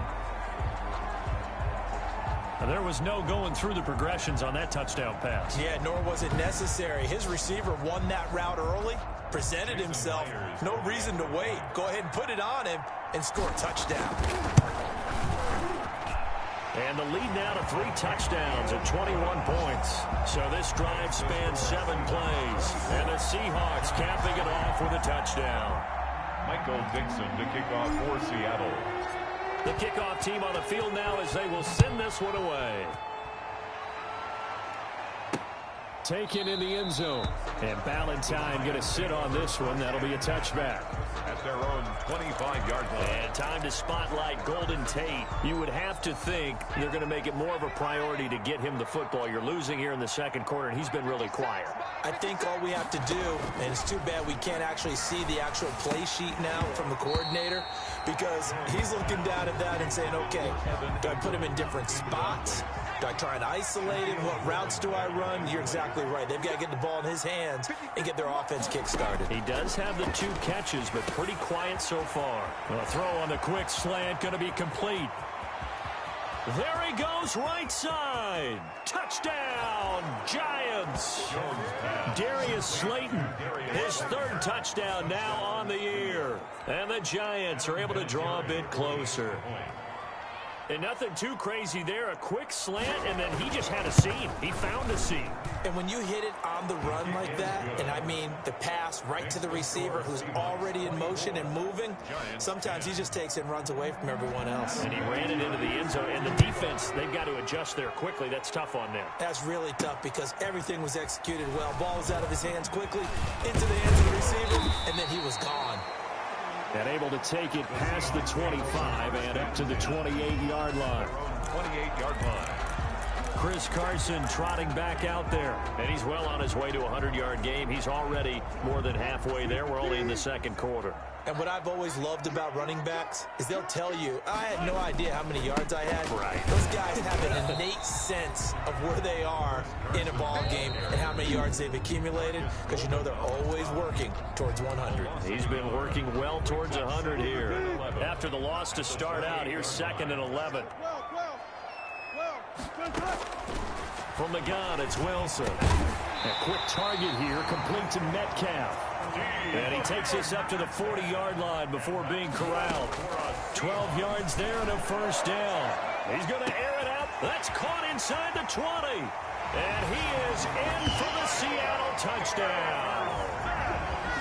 Speaker 8: And there was no going through the progressions on that touchdown pass.
Speaker 9: Yeah, nor was it necessary. His receiver won that route early, presented himself. No reason to wait. Go ahead and put it on him and score a touchdown.
Speaker 8: And the lead now to 3 touchdowns at 21 points. So this drive spans 7 plays. And the Seahawks capping it off with a touchdown.
Speaker 7: Michael Dixon to kick off for Seattle.
Speaker 8: The kickoff team on the field now as they will send this one away. Taken in the end zone. And Ballantyne going to sit on this one. That'll be a touchback.
Speaker 7: At their own 25-yard line.
Speaker 8: And time to spotlight Golden Tate. You would have to think they're going to make it more of a priority to get him the football. You're losing here in the 2nd quarter, and he's been really quiet.
Speaker 9: I think all we have to do, and it's too bad we can't actually see the actual play sheet now from the coordinator, because he's looking down at that and saying, okay, do I put him in different spots? Do I try and isolate him? What routes do I run? You're exactly right. They've got to get the ball in his hands and get their offense kick-started.
Speaker 8: He does have the 2 catches, but pretty quiet so far. A throw on the quick slant going to be complete. There he goes, right side. Touchdown, Giants. Darius Slayton, his third touchdown now on the year. And the Giants are able to draw a bit closer. And nothing too crazy there. A quick slant, and then he just had a seam. He found a seam.
Speaker 9: And when you hit it on the run like that, and I mean the pass right to the receiver who's already in motion and moving, sometimes he just takes it and runs away from everyone else.
Speaker 8: And he ran it into the end zone. And the defense, they've got to adjust there quickly. That's tough on them.
Speaker 9: That's really tough because everything was executed well. Ball was out of his hands quickly, into the hands of the receiver, and then he was gone.
Speaker 8: And able to take it past the 25 and up to the 28-yard line.
Speaker 7: 28-yard line.
Speaker 8: Chris Carson trotting back out there. And he's well on his way to a 100-yard game. He's already more than halfway there. We're only in the second quarter.
Speaker 9: And what I've always loved about running backs is they'll tell you, I had no idea how many yards I had.
Speaker 8: Right.
Speaker 9: Those guys have an innate sense of where they are in a ball game and how many yards they've accumulated because you know they're always working towards 100.
Speaker 8: He's been working well towards 100 here. After the loss to start out, here's 2nd and 11. From the gun, it's Wilson. A quick target here, complete to Metcalf. And he takes us up to the 40-yard line before being corralled. 12 yards there and a first down. He's going to air it out. That's caught inside the 20. And he is in for the Seattle touchdown.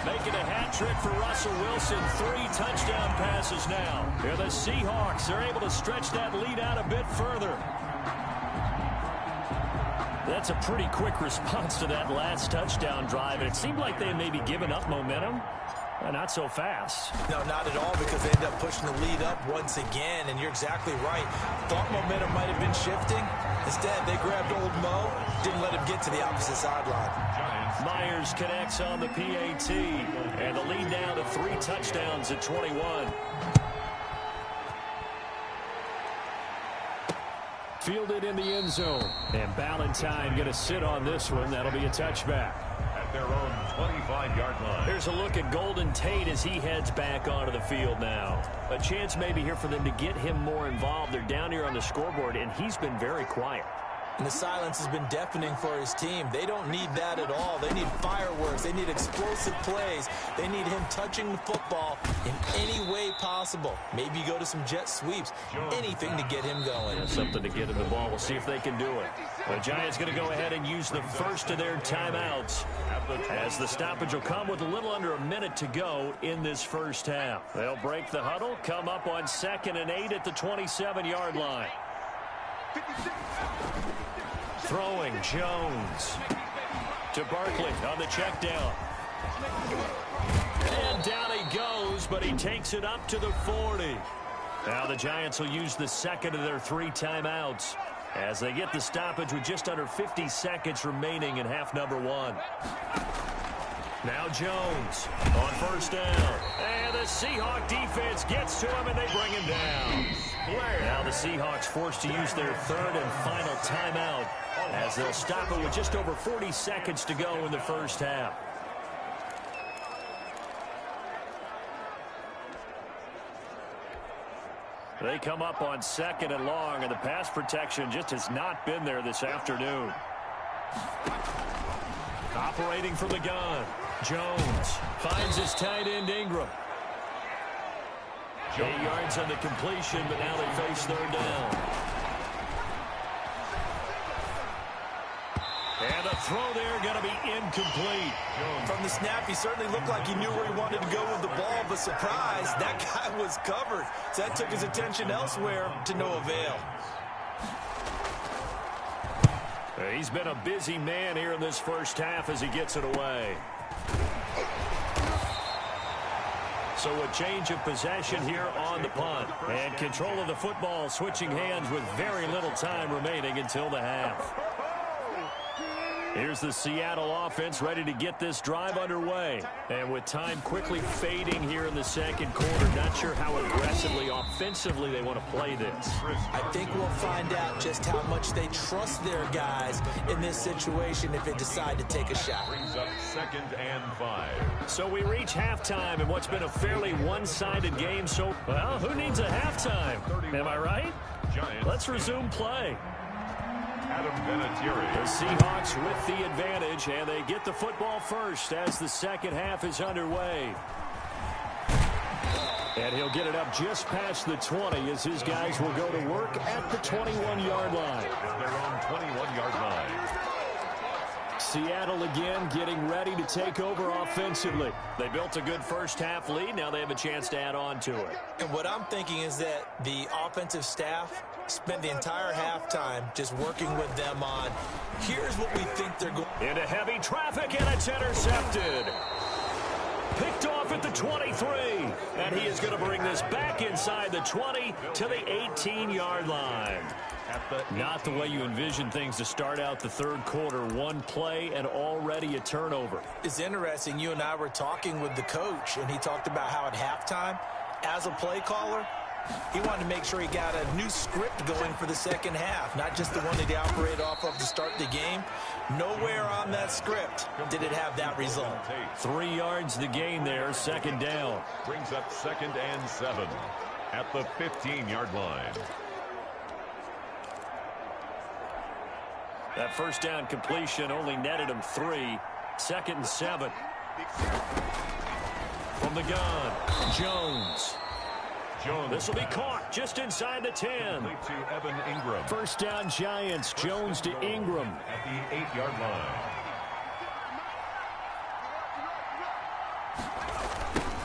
Speaker 8: Making a hat trick for Russell Wilson. 3 touchdown passes now. Here the Seahawks are able to stretch that lead out a bit further. That's a pretty quick response to that last touchdown drive. And it seemed like they had maybe given up momentum. Not so fast.
Speaker 9: No, not at all, because they end up pushing the lead up once again. And you're exactly right. Thought momentum might have been shifting. Instead, they grabbed old Mo, didn't let him get to the opposite sideline.
Speaker 8: Myers connects on the PAT. And the lead now to 3 touchdowns at 21. Fielded in the end zone. And Ballantyne going to sit on this one. That'll be a touchback.
Speaker 7: At their own 25-yard line.
Speaker 8: Here's a look at Golden Tate as he heads back onto the field now. A chance maybe here for them to get him more involved. They're down here on the scoreboard, and he's been very quiet.
Speaker 9: And the silence has been deafening for his team. They don't need that at all. They need fireworks. They need explosive plays. They need him touching the football in any way possible. Maybe go to some jet sweeps. Anything to get him going.
Speaker 8: Yeah, something to get him the ball. We'll see if they can do it. The Giants going to go ahead and use the first of their timeouts as the stoppage will come with a little under a minute to go in this first half. They'll break the huddle, come up on 2nd and 8 at the 27-yard line. Throwing Jones to Barkley on the check down. And down he goes, but he takes it up to the 40. Now the Giants will use the second of their 3 timeouts as they get the stoppage with just under 50 seconds remaining in half number 1. Now Jones on first down. And the Seahawk defense gets to him, and they bring him down. Now the Seahawks forced to use their 3rd and final timeout as they'll stop it with just over 40 seconds to go in the first half. They come up on 2nd and long, and the pass protection just has not been there this afternoon. Operating from the gun, Jones finds his tight end Ingram. 8 yards on the completion, but now they face 3rd down. And the throw there going to be incomplete.
Speaker 9: From the snap, he certainly looked like he knew where he wanted to go with the ball, but surprise, that guy was covered. So that took his attention elsewhere to no avail.
Speaker 8: He's been a busy man here in this first half as he gets it away. So a change of possession here on the punt. And control of the football switching hands with very little time remaining until the half. Here's the Seattle offense ready to get this drive underway. And with time quickly fading here in the second quarter, not sure how aggressively, offensively they want to play this.
Speaker 9: I think we'll find out just how much they trust their guys in this situation if they decide to take a shot.
Speaker 7: Brings up 2nd and 5.
Speaker 8: So we reach halftime in what's been a fairly one-sided game. So, well, who needs a halftime? Am I right?
Speaker 7: Giants.
Speaker 8: Let's resume play.
Speaker 7: Adam Vinatieri.
Speaker 8: The Seahawks with the advantage, and they get the football first as the second half is underway. And he'll get it up just past the 20 as his guys will go to work at the 21-yard line.
Speaker 7: Their own 21-yard line.
Speaker 8: Seattle again getting ready to take over offensively. They built a good first half lead. Now they have a chance to add on to it.
Speaker 9: And what I'm thinking is that the offensive staff spent the entire halftime just working with them on, here's what we think they're going.
Speaker 8: Into heavy traffic, and it's intercepted. Picked off at the 23. And he is going to bring this back inside the 20 to the 18-yard line. Not the way you envision things to start out the third quarter. One play and already a turnover.
Speaker 9: It's interesting. You and I were talking with the coach, and he talked about how at halftime, as a play caller, he wanted to make sure he got a new script going for the second half, not just the one that he operated off of to start the game. Nowhere on that script did it have that result.
Speaker 8: 3 yards the gain there, second down.
Speaker 7: Brings up 2nd and 7 at the 15-yard line.
Speaker 8: That first down completion only netted him 3. 2nd and 7. From the gun, Jones. This will be caught just inside the 10.
Speaker 7: To Evan Ingram.
Speaker 8: First down Giants. Jones to Ingram.
Speaker 7: At the 8-yard line.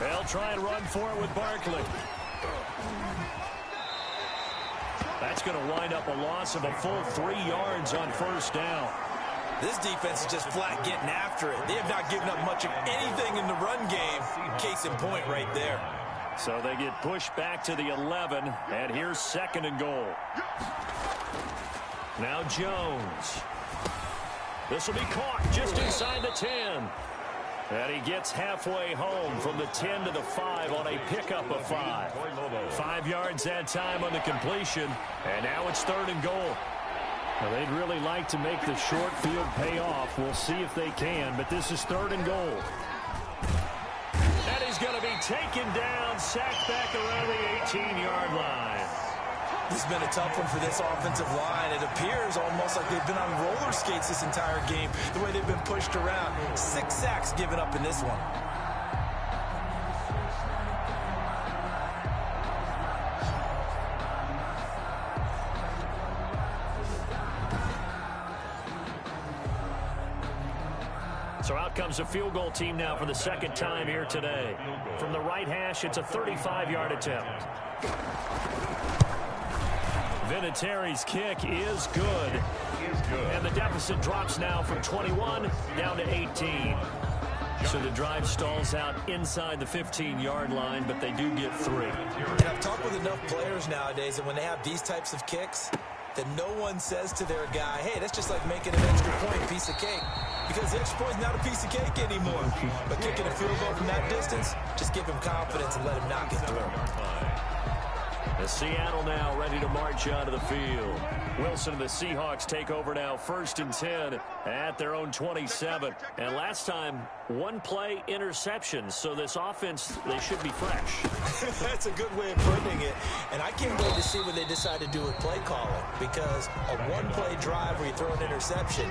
Speaker 8: They'll try and run for it with Barkley. That's going to wind up a loss of a full 3 yards on first down.
Speaker 9: This defense is just flat getting after it. They have not given up much of anything in the run game. Case in point right there.
Speaker 8: So they get pushed back to the 11, and here's 2nd and goal. Now Jones. This will be caught just inside the 10. And he gets halfway home from the 10 to the 5 on a pickup of 5. 5 yards that time on the completion, and now it's 3rd and goal. Well, they'd really like to make the short field pay off. We'll see if they can, but this is 3rd and goal. And he's going to be taken down, sacked back around the 18-yard line.
Speaker 9: This has been a tough one for this offensive line. It appears almost like they've been on roller skates this entire game, the way they've been pushed around. 6 sacks given up in this one.
Speaker 8: So out comes a field goal team now for the second time here today. From the right hash, it's a 35-yard attempt. Vinatieri's kick is good. And the deficit drops now from 21 down to 18. So the drive stalls out inside the 15-yard line, but they do get 3.
Speaker 9: And I've talked with enough players nowadays, and when they have these types of kicks, that no one says to their guy, hey, that's just like making an extra point, piece of cake. Because the extra point's not a piece of cake anymore. But kicking a field goal from that distance, just give him confidence and let him knock it through.
Speaker 8: The Seattle now ready to march onto the field. Wilson and the Seahawks take over now, 1st and 10 at their own 27. And last time, one play interception. So this offense, they should be fresh.
Speaker 9: That's a good way of putting it. And I can't wait to see what they decide to do with play calling. Because a one-play drive where you throw an interception,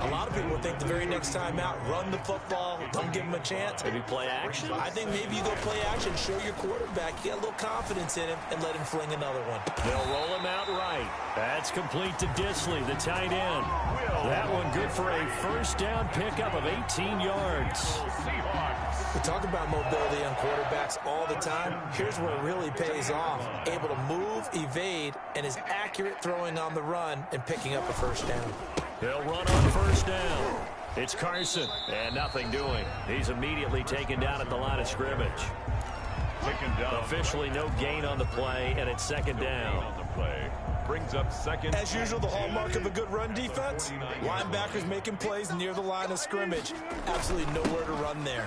Speaker 9: a lot of people would think the very next time out, run the football, don't give him a chance.
Speaker 8: Maybe play action?
Speaker 9: I think maybe you go play action, show your quarterback, you got a little confidence in him, and let him fling another one.
Speaker 8: They'll roll him out right. That's complete to Disley, the tight end. That one good for a first down pickup of 18 yards.
Speaker 9: We talk about mobility on quarterbacks all the time. Here's where it really pays off. Able to move, evade, and is accurate throwing on the run and picking up a first down.
Speaker 8: They'll run on first down. It's Carson, and nothing doing. He's immediately taken down at the line of scrimmage.
Speaker 7: Taken down.
Speaker 8: Officially no gain on the play, and it's 2nd down.
Speaker 7: On the play. brings up second.
Speaker 9: As usual, the hallmark of a good run defense, linebackers making plays near the line of scrimmage. Absolutely nowhere to run there.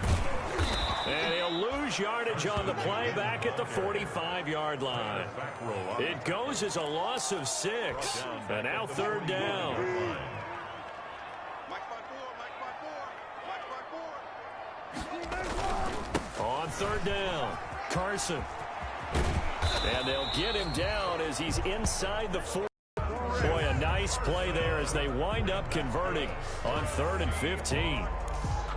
Speaker 8: And he'll lose yardage on the play back at the 45-yard line. It goes as a loss of 6. And now third down. On third down, Carson. And they'll get him down as he's inside the 4. Boy, a nice play there as they wind up converting on 3rd and 15.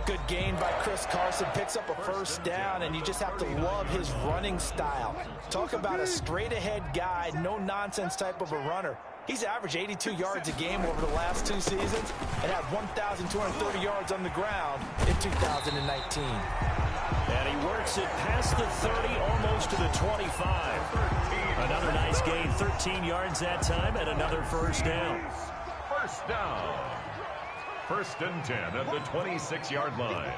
Speaker 9: Good gain by Chris Carson, picks up a first down, and you just have to love his running style. Talk about a straight-ahead guy, no-nonsense type of a runner. He's averaged 82 yards a game over the last 2 seasons and had 1,230 yards on the ground in 2019.
Speaker 8: And he works it past the 30, almost to the 25. Another nice gain, 13 yards that time, and another first down.
Speaker 7: First down. 1st and 10 at the 26-yard line.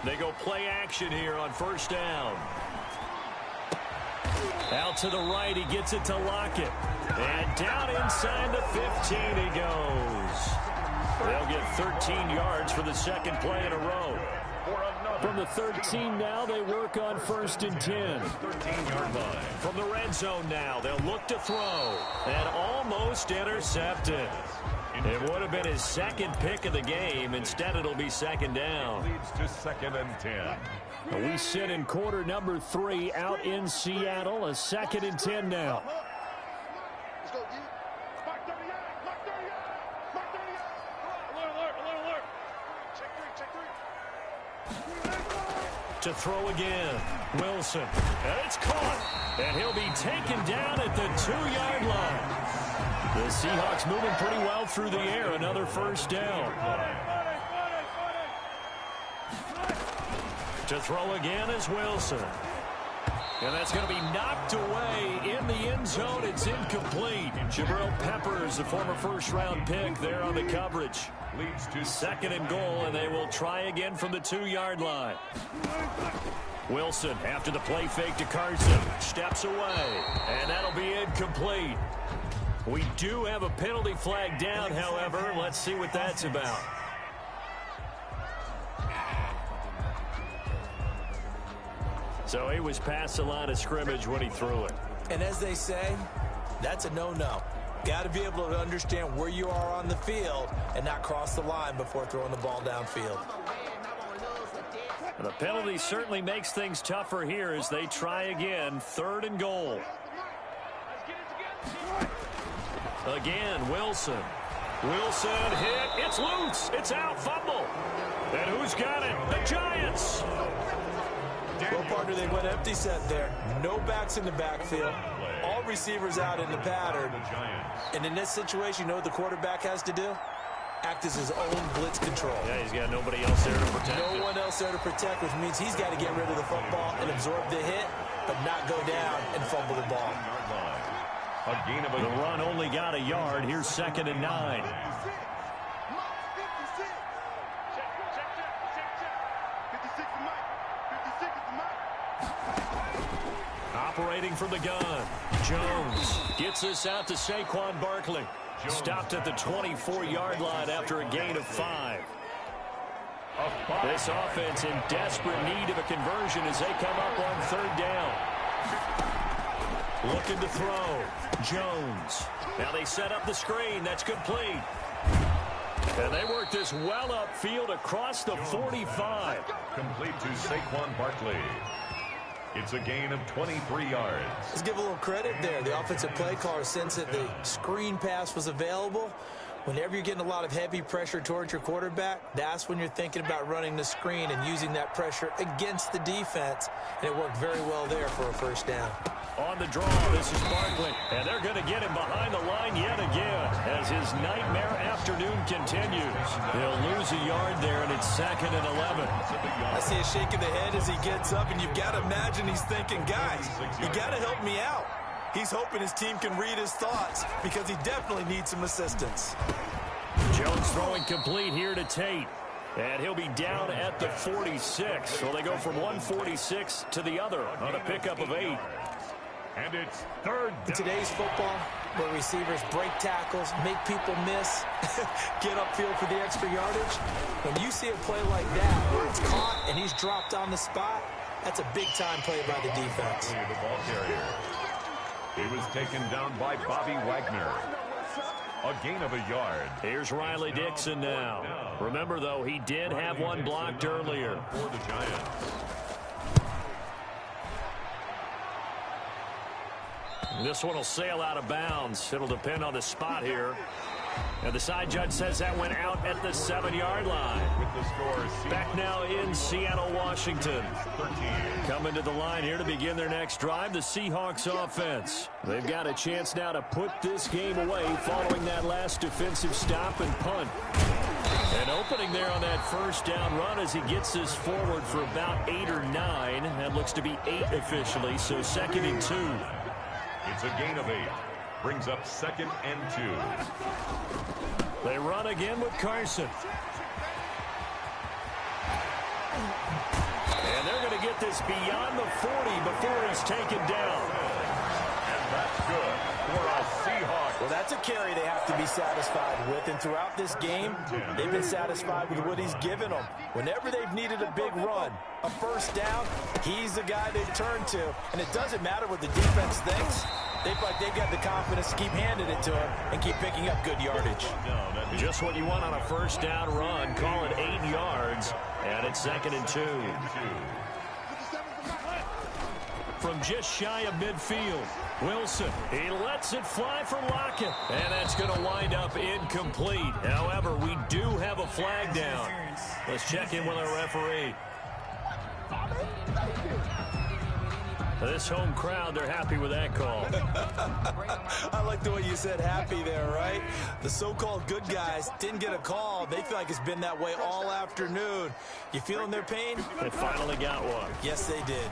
Speaker 8: They go play action here on first down. Out to the right, he gets it to Lockett. And down inside the 15 he goes. They'll get 13 yards for the second play in a row. From the 13 now, they work on 1st and 10.
Speaker 7: 13-yard line.
Speaker 8: From the red zone now, they'll look to throw. And almost intercepted. It would have been his second pick of the game. Instead, it'll be second down.
Speaker 7: Leads to 2nd and 10.
Speaker 8: We sit in quarter number 3 out in Seattle. A 2nd and 10 now. To throw again, Wilson, and it's caught, and he'll be taken down at the 2-yard line. The Seahawks moving pretty well through the air, another first down. To throw again is Wilson, and that's going to be knocked away in the end zone. It's incomplete. Jabril Peppers, the former first-round pick, there on the coverage.
Speaker 7: Leads to
Speaker 8: 2nd and goal, and they will try again from the 2-yard line. Wilson, after the play fake to Carson, steps away, and that'll be incomplete. We do have a penalty flag down, however. Let's see what that's about. So he was past the line of scrimmage when he threw it.
Speaker 9: And as they say, that's a no-no. Got to be able to understand where you are on the field and not cross the line before throwing the ball downfield.
Speaker 8: The penalty certainly makes things tougher here as they try again. 3rd and goal. Again, Wilson. Wilson hit. It's loose. It's out. Fumble. And who's got it? The Giants.
Speaker 9: Well, partner, they went empty set there. No backs in the backfield. All receivers out in the pattern. And in this situation, you know what the quarterback has to do? Act as his own blitz control.
Speaker 8: Yeah, he's got nobody else there to protect him.
Speaker 9: No one else there to protect, which means he's got to get rid of the football and absorb the hit, but not go down and fumble the ball.
Speaker 8: The run only got a yard. Here's 2nd and 9. Operating from the gun. Jones gets this out to Saquon Barkley. Stopped at the 24-yard line after a gain of 5. This offense in desperate need of a conversion as they come up on 3rd down. Looking to throw. Jones. Now they set up the screen. That's complete. And they work this well upfield across the 45.
Speaker 7: Complete to Saquon Barkley. It's a gain of 23 yards.
Speaker 9: Let's give a little credit there. The offensive play caller, since that the screen pass was available, whenever you're getting a lot of heavy pressure towards your quarterback, that's when you're thinking about running the screen and using that pressure against the defense. And it worked very well there for a first down.
Speaker 8: On the draw, this is Barkley. And they're going to get him behind the line yet again as his nightmare afternoon continues. They'll lose a yard there, and it's 2nd and 11.
Speaker 9: I see a shake of the head as he gets up, and you've got to imagine he's thinking, guys, you got to help me out. He's hoping his team can read his thoughts because he definitely needs some assistance.
Speaker 8: Jones throwing complete here to Tate. And he'll be down at the 46. So they go from 146 to the other on a pickup of 8.
Speaker 7: And it's third down.
Speaker 9: In today's football, where receivers break tackles, make people miss, get upfield for the extra yardage, when you see a play like that where it's caught and he's dropped on the spot, that's a big-time play by the defense.
Speaker 7: The ball carrier. He was taken down by Bobby Wagner. A gain of a yard.
Speaker 8: Here's Riley Dixon now. Remember, though, he did have one blocked earlier.
Speaker 7: For the Giants.
Speaker 8: This one will sail out of bounds. It'll depend on the spot here. And the side judge says that went out at the 7-yard line.
Speaker 7: With the score,
Speaker 8: back now in Seattle, Washington.
Speaker 7: 13.
Speaker 8: Coming to the line here to begin their next drive, the Seahawks offense. They've got a chance now to put this game away following that last defensive stop and punt. And opening there on that first down run as he gets this forward for about 8 or 9. That looks to be 8 officially, so 2nd and 2.
Speaker 7: It's a gain of 8. Brings up 2nd and 2.
Speaker 8: They run again with Carson. And they're going to get this beyond the 40 before he's taken down.
Speaker 7: And that's good for a Seahawks.
Speaker 9: Well, that's a carry they have to be satisfied with. And throughout this game, they've been satisfied with what he's given them. Whenever they've needed a big run, a first down, he's the guy they've turned to. And it doesn't matter what the defense thinks. They feel like they've got the confidence to keep handing it to him and keep picking up good yardage.
Speaker 8: Just what you want on a first down run. Call it 8 yards, and it's 2nd and 2. From just shy of midfield, Wilson, he lets it fly for Lockett, and that's going to wind up incomplete. However, we do have a flag down. Let's check in with our referee. This home crowd, they're happy with that call.
Speaker 9: I like the way you said happy there, right? The so-called good guys didn't get a call. They feel like it's been that way all afternoon. You feeling their pain?
Speaker 8: They finally got one.
Speaker 9: Yes, they did.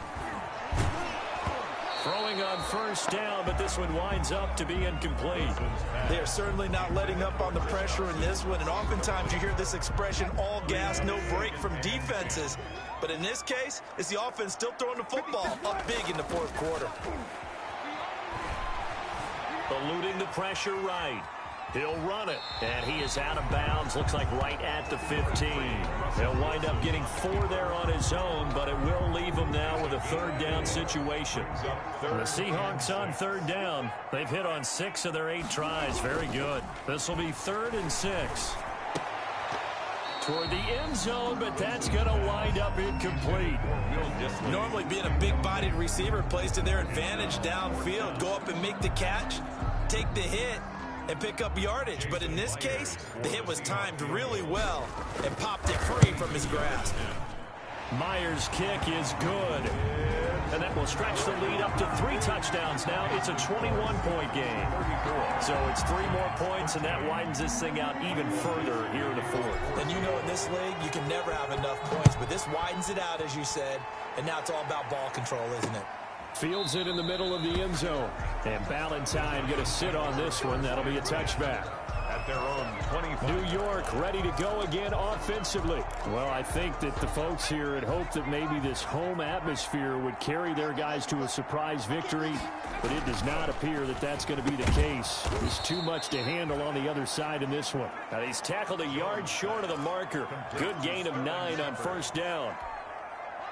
Speaker 8: Throwing on first down, but this one winds up to be incomplete.
Speaker 9: They are certainly not letting up on the pressure in this one, and oftentimes you hear this expression, all gas, no break from defenses. But in this case, it's the offense still throwing the football up big in the fourth quarter.
Speaker 8: Eluding the pressure right. He'll run it, and he is out of bounds. Looks like right at the 15. He'll wind up getting 4 there on his own, but it will leave him now with a 3rd down situation. The Seahawks on 3rd down. They've hit on 6 of their 8 tries. Very good. This will be 3rd and 6. Toward the end zone, but that's going to wind up incomplete.
Speaker 9: Normally being a big-bodied receiver plays to their advantage downfield. Go up and make the catch, take the hit, and pick up yardage. But in this case, the hit was timed really well and popped it free from his grasp.
Speaker 8: Myers' kick is good. And that will stretch the lead up to 3 touchdowns now. It's a 21-point game. So it's 3 more points, and that widens this thing out even further here in the 4th.
Speaker 9: And you know in this league, you can never have enough points. But this widens it out, as you said. And now it's all about ball control, isn't it?
Speaker 8: Fields it in the middle of the end zone. And Ballantyne going to sit on this one. That'll be a touchback.
Speaker 7: At their own 25.
Speaker 8: New York ready to go again offensively. Well, I think that the folks here had hoped that maybe this home atmosphere would carry their guys to a surprise victory, but it does not appear that that's going to be the case. There's too much to handle on the other side in this one. Now, he's tackled a yard short of the marker. Good gain of 9 on first down.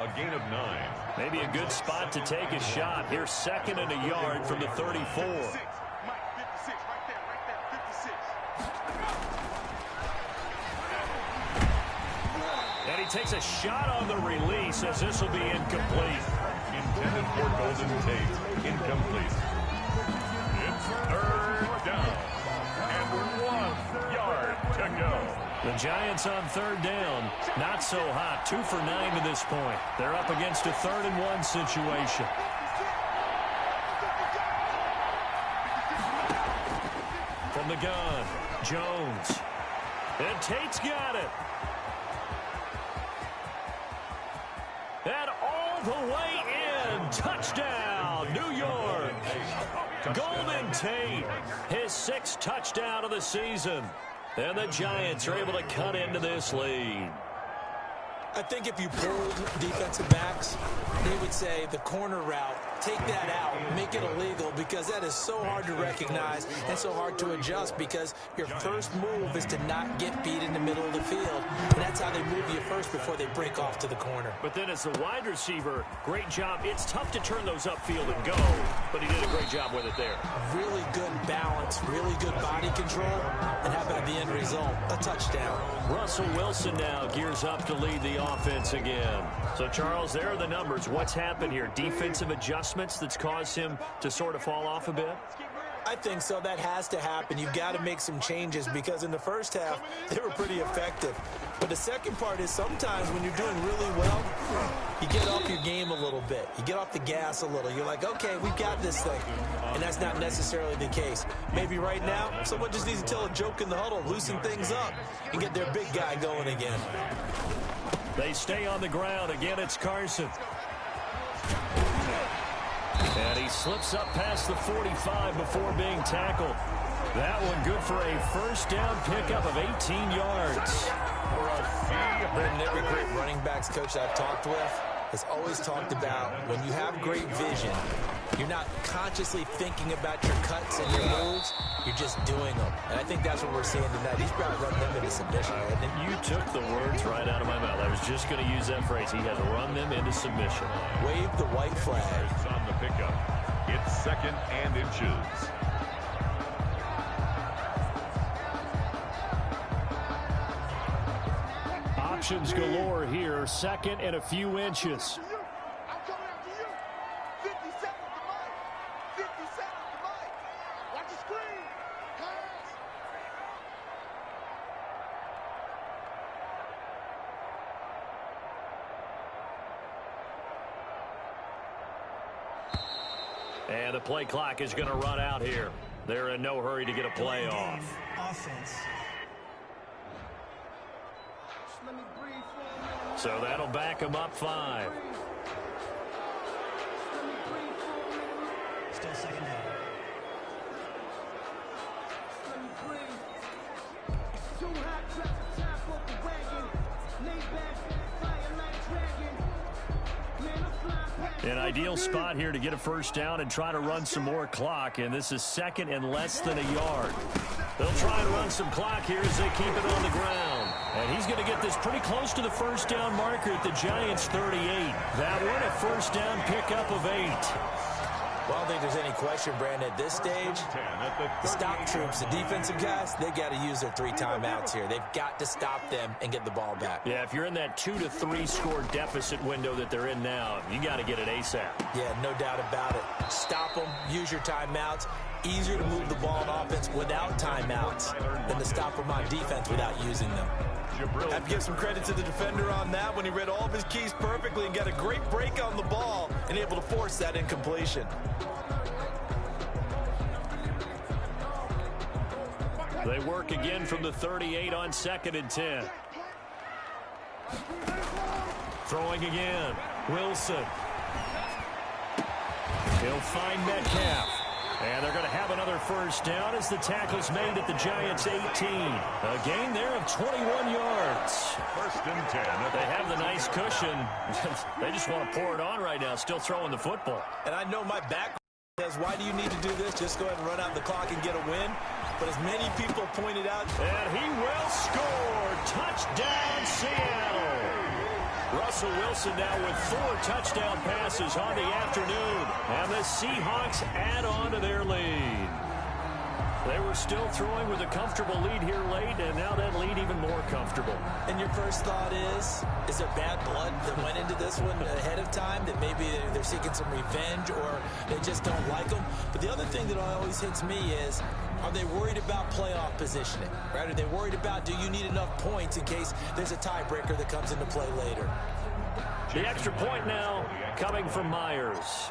Speaker 7: A gain of 9.
Speaker 8: Maybe a good spot to take a shot. Here's 2nd and a yard from the 34. And he takes a shot on the release as this will be incomplete.
Speaker 7: Intended for Golden Tate. Incomplete. It's 3rd down. And 1 yard to go.
Speaker 8: The Giants on 3rd down. Not so hot. 2 for 9 to this point. They're up against a 3rd and 1 situation. From the gun, Jones. And Tate's got it. And all the way in. Touchdown, New York. Golden Tate, his 6th touchdown of the season. And the Giants are able to cut into this lead.
Speaker 9: I think if you pulled defensive backs, they would say the corner route, take that out, make it illegal, because that is so hard to recognize and so hard to adjust, because your first move is to not get beat in the middle of the field. And that's how they move you first before they break off to the corner.
Speaker 8: But then as the wide receiver, great job. It's tough to turn those upfield and go, but he did a great job with it there.
Speaker 9: Really good balance, really good body control, and how about the end result? A touchdown.
Speaker 8: Russell Wilson now gears up to lead the offense again. So, Charles, there are the numbers. What's happened here? Defensive adjustments that's caused him to sort of fall off a bit?
Speaker 9: I think so. That has to happen. You've got to make some changes, because in the first half, they were pretty effective. But the second part is sometimes when you're doing really well, you get off your game a little bit. You get off the gas a little. You're like, okay, we've got this thing. And that's not necessarily the case. Maybe right now, someone just needs to tell a joke in the huddle, loosen things up, and get their big guy going again.
Speaker 8: They stay on the ground. Again, it's Carson. And he slips up past the 45 before being tackled. That one good for a first down pickup of 18 yards.
Speaker 9: Brendan, every great running backs coach I've talked with has always talked about when you have great vision, you're not consciously thinking about your cuts and your moves, you're just doing them. And I think that's what we're seeing tonight. He's probably run them into submission.
Speaker 8: You took the words right out of my mouth. I was just going to use that phrase. He has run them into submission.
Speaker 9: Wave the white flag.
Speaker 7: On the pickup. It's 2nd and inches.
Speaker 8: Options galore here. 2nd and a few inches.
Speaker 1: I'm coming after you. 50 seconds to Mike. 50 seconds to Mike. Watch the screen. Pass.
Speaker 8: And the play clock is going to run out here. They're in no hurry to get a play off.
Speaker 10: Offense.
Speaker 8: So that'll back them up 5.
Speaker 10: Still 2nd down.
Speaker 8: An ideal spot here to get a first down and try to run some more clock, and this is 2nd and less than a yard. They'll try and run some clock here as they keep it on the ground. And he's going to get this pretty close to the first down marker at the Giants' 38. That one a first down pickup of 8.
Speaker 9: Well, I don't think there's any question, Brandon, at this stage, the stop troops, the defensive guys, they got to use their 3 timeouts here. They've got to stop them and get the ball back.
Speaker 8: Yeah, if you're in that 2 to 3 score deficit window that they're in now, you got to get it ASAP.
Speaker 9: Yeah, no doubt about it. Stop them, use your timeouts. Easier to move the ball on offense without timeouts than to stop them on defense without using them. I have to give some credit to the defender on that when he read all of his keys perfectly and got a great break on the ball and able to force that incompletion.
Speaker 8: They work again from the 38 on 2nd and 10. Throwing again. Wilson. He'll find Metcalf. And they're going to have another first down as the tackle's made at the Giants' 18. A gain there of 21 yards.
Speaker 7: 1st and 10.
Speaker 8: They have the nice cushion. They just want to pour it on right now, still throwing the football.
Speaker 9: And I know my back says, why do you need to do this? Just go ahead and run out the clock and get a win. But as many people pointed out.
Speaker 8: And he will score. Touchdown, Seattle. Russell Wilson now with 4 touchdown passes on the afternoon. And the Seahawks add on to their lead. They were still throwing with a comfortable lead here late, and now that lead even more comfortable.
Speaker 9: And your first thought is there bad blood that went into this one ahead of time, that maybe they're seeking some revenge or they just don't like them? But the other thing that always hits me is, are they worried about playoff positioning? Right? Are they worried about, do you need enough points in case there's a tiebreaker that comes into play later?
Speaker 8: The extra point now coming from Myers.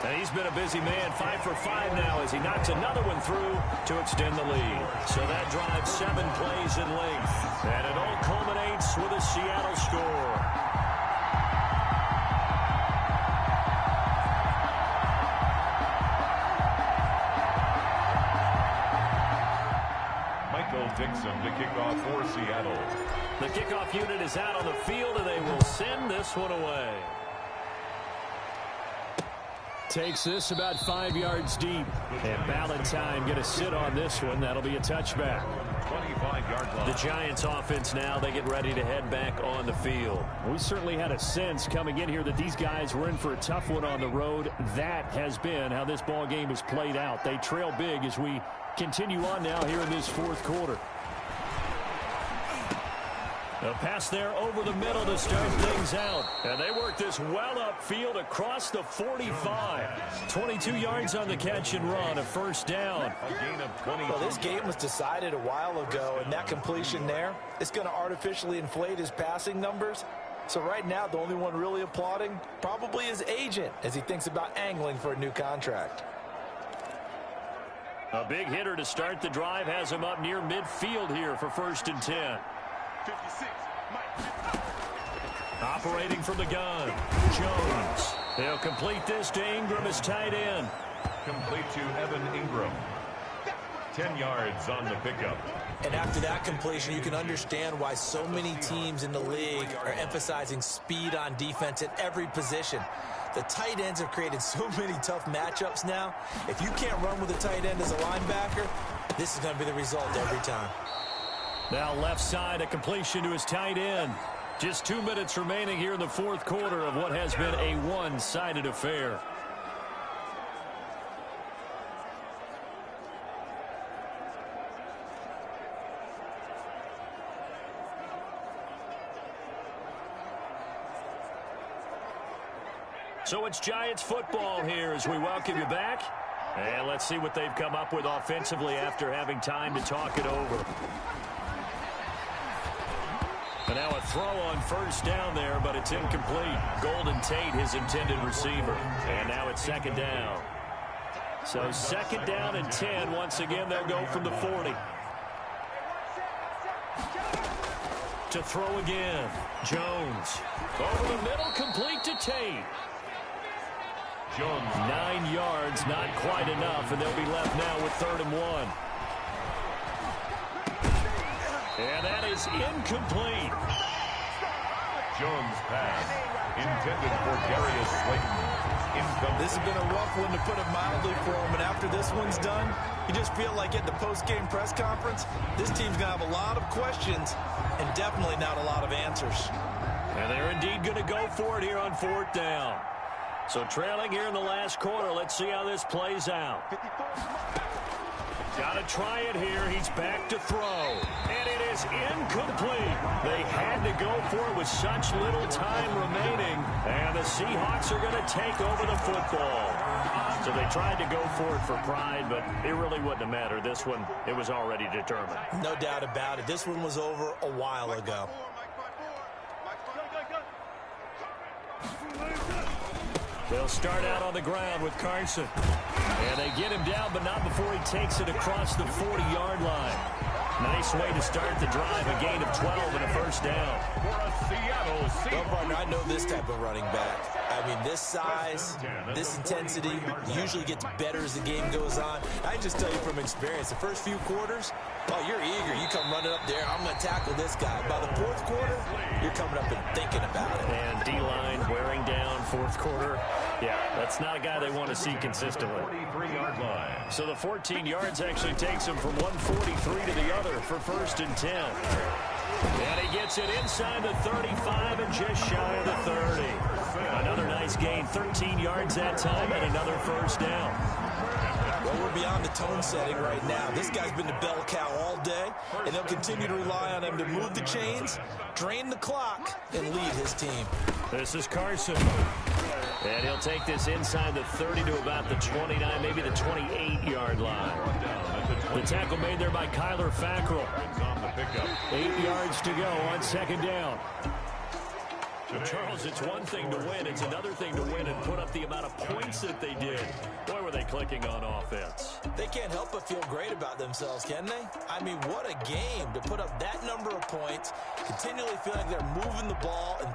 Speaker 8: And he's been a busy man, 5 for 5 now as he knocks another one through to extend the lead. So that drives 7 plays in length. And it all culminates with a Seattle score.
Speaker 7: Michael Mixon to kick off for Seattle.
Speaker 8: The kickoff unit is out on the field, and they will send this one away. Takes this about 5 yards deep. And Valentine going to sit on this one. That'll be a touchback.
Speaker 7: 25-yard line.
Speaker 8: The Giants offense now, they get ready to head back on the field. We certainly had a sense coming in here that these guys were in for a tough one on the road. That has been how this ball game has played out. They trail big as we continue on now here in this fourth quarter. A pass there over the middle to start things out. And they work this well upfield across the 45. 22 yards on the catch and run, a first down.
Speaker 7: A gain of 20.
Speaker 9: Well, this game was decided a while ago, and that completion there is going to artificially inflate his passing numbers. So right now, the only one really applauding probably his agent as he thinks about angling for a new contract.
Speaker 8: A big hitter to start the drive has him up near midfield here for 1st and 10.
Speaker 1: 56,
Speaker 8: Operating from the gun, Jones. They'll complete this to Ingram as tight end.
Speaker 7: Complete to Evan Ingram. 10 yards on the pickup.
Speaker 9: And after that completion, you can understand why so many teams in the league are emphasizing speed on defense at every position. The tight ends have created so many tough matchups now. If you can't run with a tight end as a linebacker, this is going to be the result every time.
Speaker 8: Now left side, a completion to his tight end. Just 2 minutes remaining here in the fourth quarter of what has been a one-sided affair. So it's Giants football here as we welcome you back. And let's see what they've come up with offensively after having time to talk it over. And now a throw on first down there, but it's incomplete. Golden Tate, his intended receiver. And now it's 2nd down. So 2nd down and 10. Once again, they'll go from the 40. To throw again. Jones. Over the middle, complete to Tate.
Speaker 7: Jones.
Speaker 8: 9 yards, not quite enough, and they'll be left now with 3rd and 1. And that is incomplete.
Speaker 7: Jones pass. Intended for Darius Slayton. Incomplete.
Speaker 9: This has been a rough one, to put it mildly, for him. And after this one's done, you just feel like at the post-game press conference, this team's going to have a lot of questions and definitely not a lot of answers.
Speaker 8: And they're indeed going to go for it here on 4th down. So trailing here in the last quarter. Let's see how this plays out. Got to try it here. He's back to throw. And it is incomplete. They had to go for it with such little time remaining. And the Seahawks are going to take over the football. So they tried to go for it for pride, but it really wouldn't have mattered. This one, it was already determined.
Speaker 9: No doubt about it. This one was over a while ago.
Speaker 8: They'll start out on the ground with Carson. And they get him down, but not before he takes it across the 40-yard line. Nice way to start the drive. A gain of 12 and a first down.
Speaker 7: For a Seattle Seahawks.
Speaker 9: Well, partner, I know this type of running back. I mean, this size, this intensity usually gets better as the game goes on. I can just tell you from experience, the first few quarters, oh, you're eager. You come running up there, I'm going to tackle this guy. By the fourth quarter, you're coming up and thinking about it.
Speaker 8: And D-line wearing down fourth quarter. Yeah, that's not a guy they want to see consistently.
Speaker 7: 43-yard line.
Speaker 8: So the 14 yards actually takes him from 143 to the other for 1st and 10. And he gets it inside the 35 and just shy of the 30. Another nice gain, 13 yards that time, and another first down.
Speaker 9: Well, we're beyond the tone setting right now. This guy's been the bell cow all day, and they'll continue to rely on him to move the chains, drain the clock, and lead his team.
Speaker 8: This is Carson. And he'll take this inside the 30 to about the 29, maybe the 28-yard line. The tackle made there by Kyler Fackrell. 8 yards to go on 2nd down. Charles, it's one thing to win. It's another thing to win and put up the amount of points that they did. Boy, were they clicking on offense.
Speaker 9: They can't help but feel great about themselves, can they? I mean, what a game to put up that number of points, continually feeling like they're moving the ball and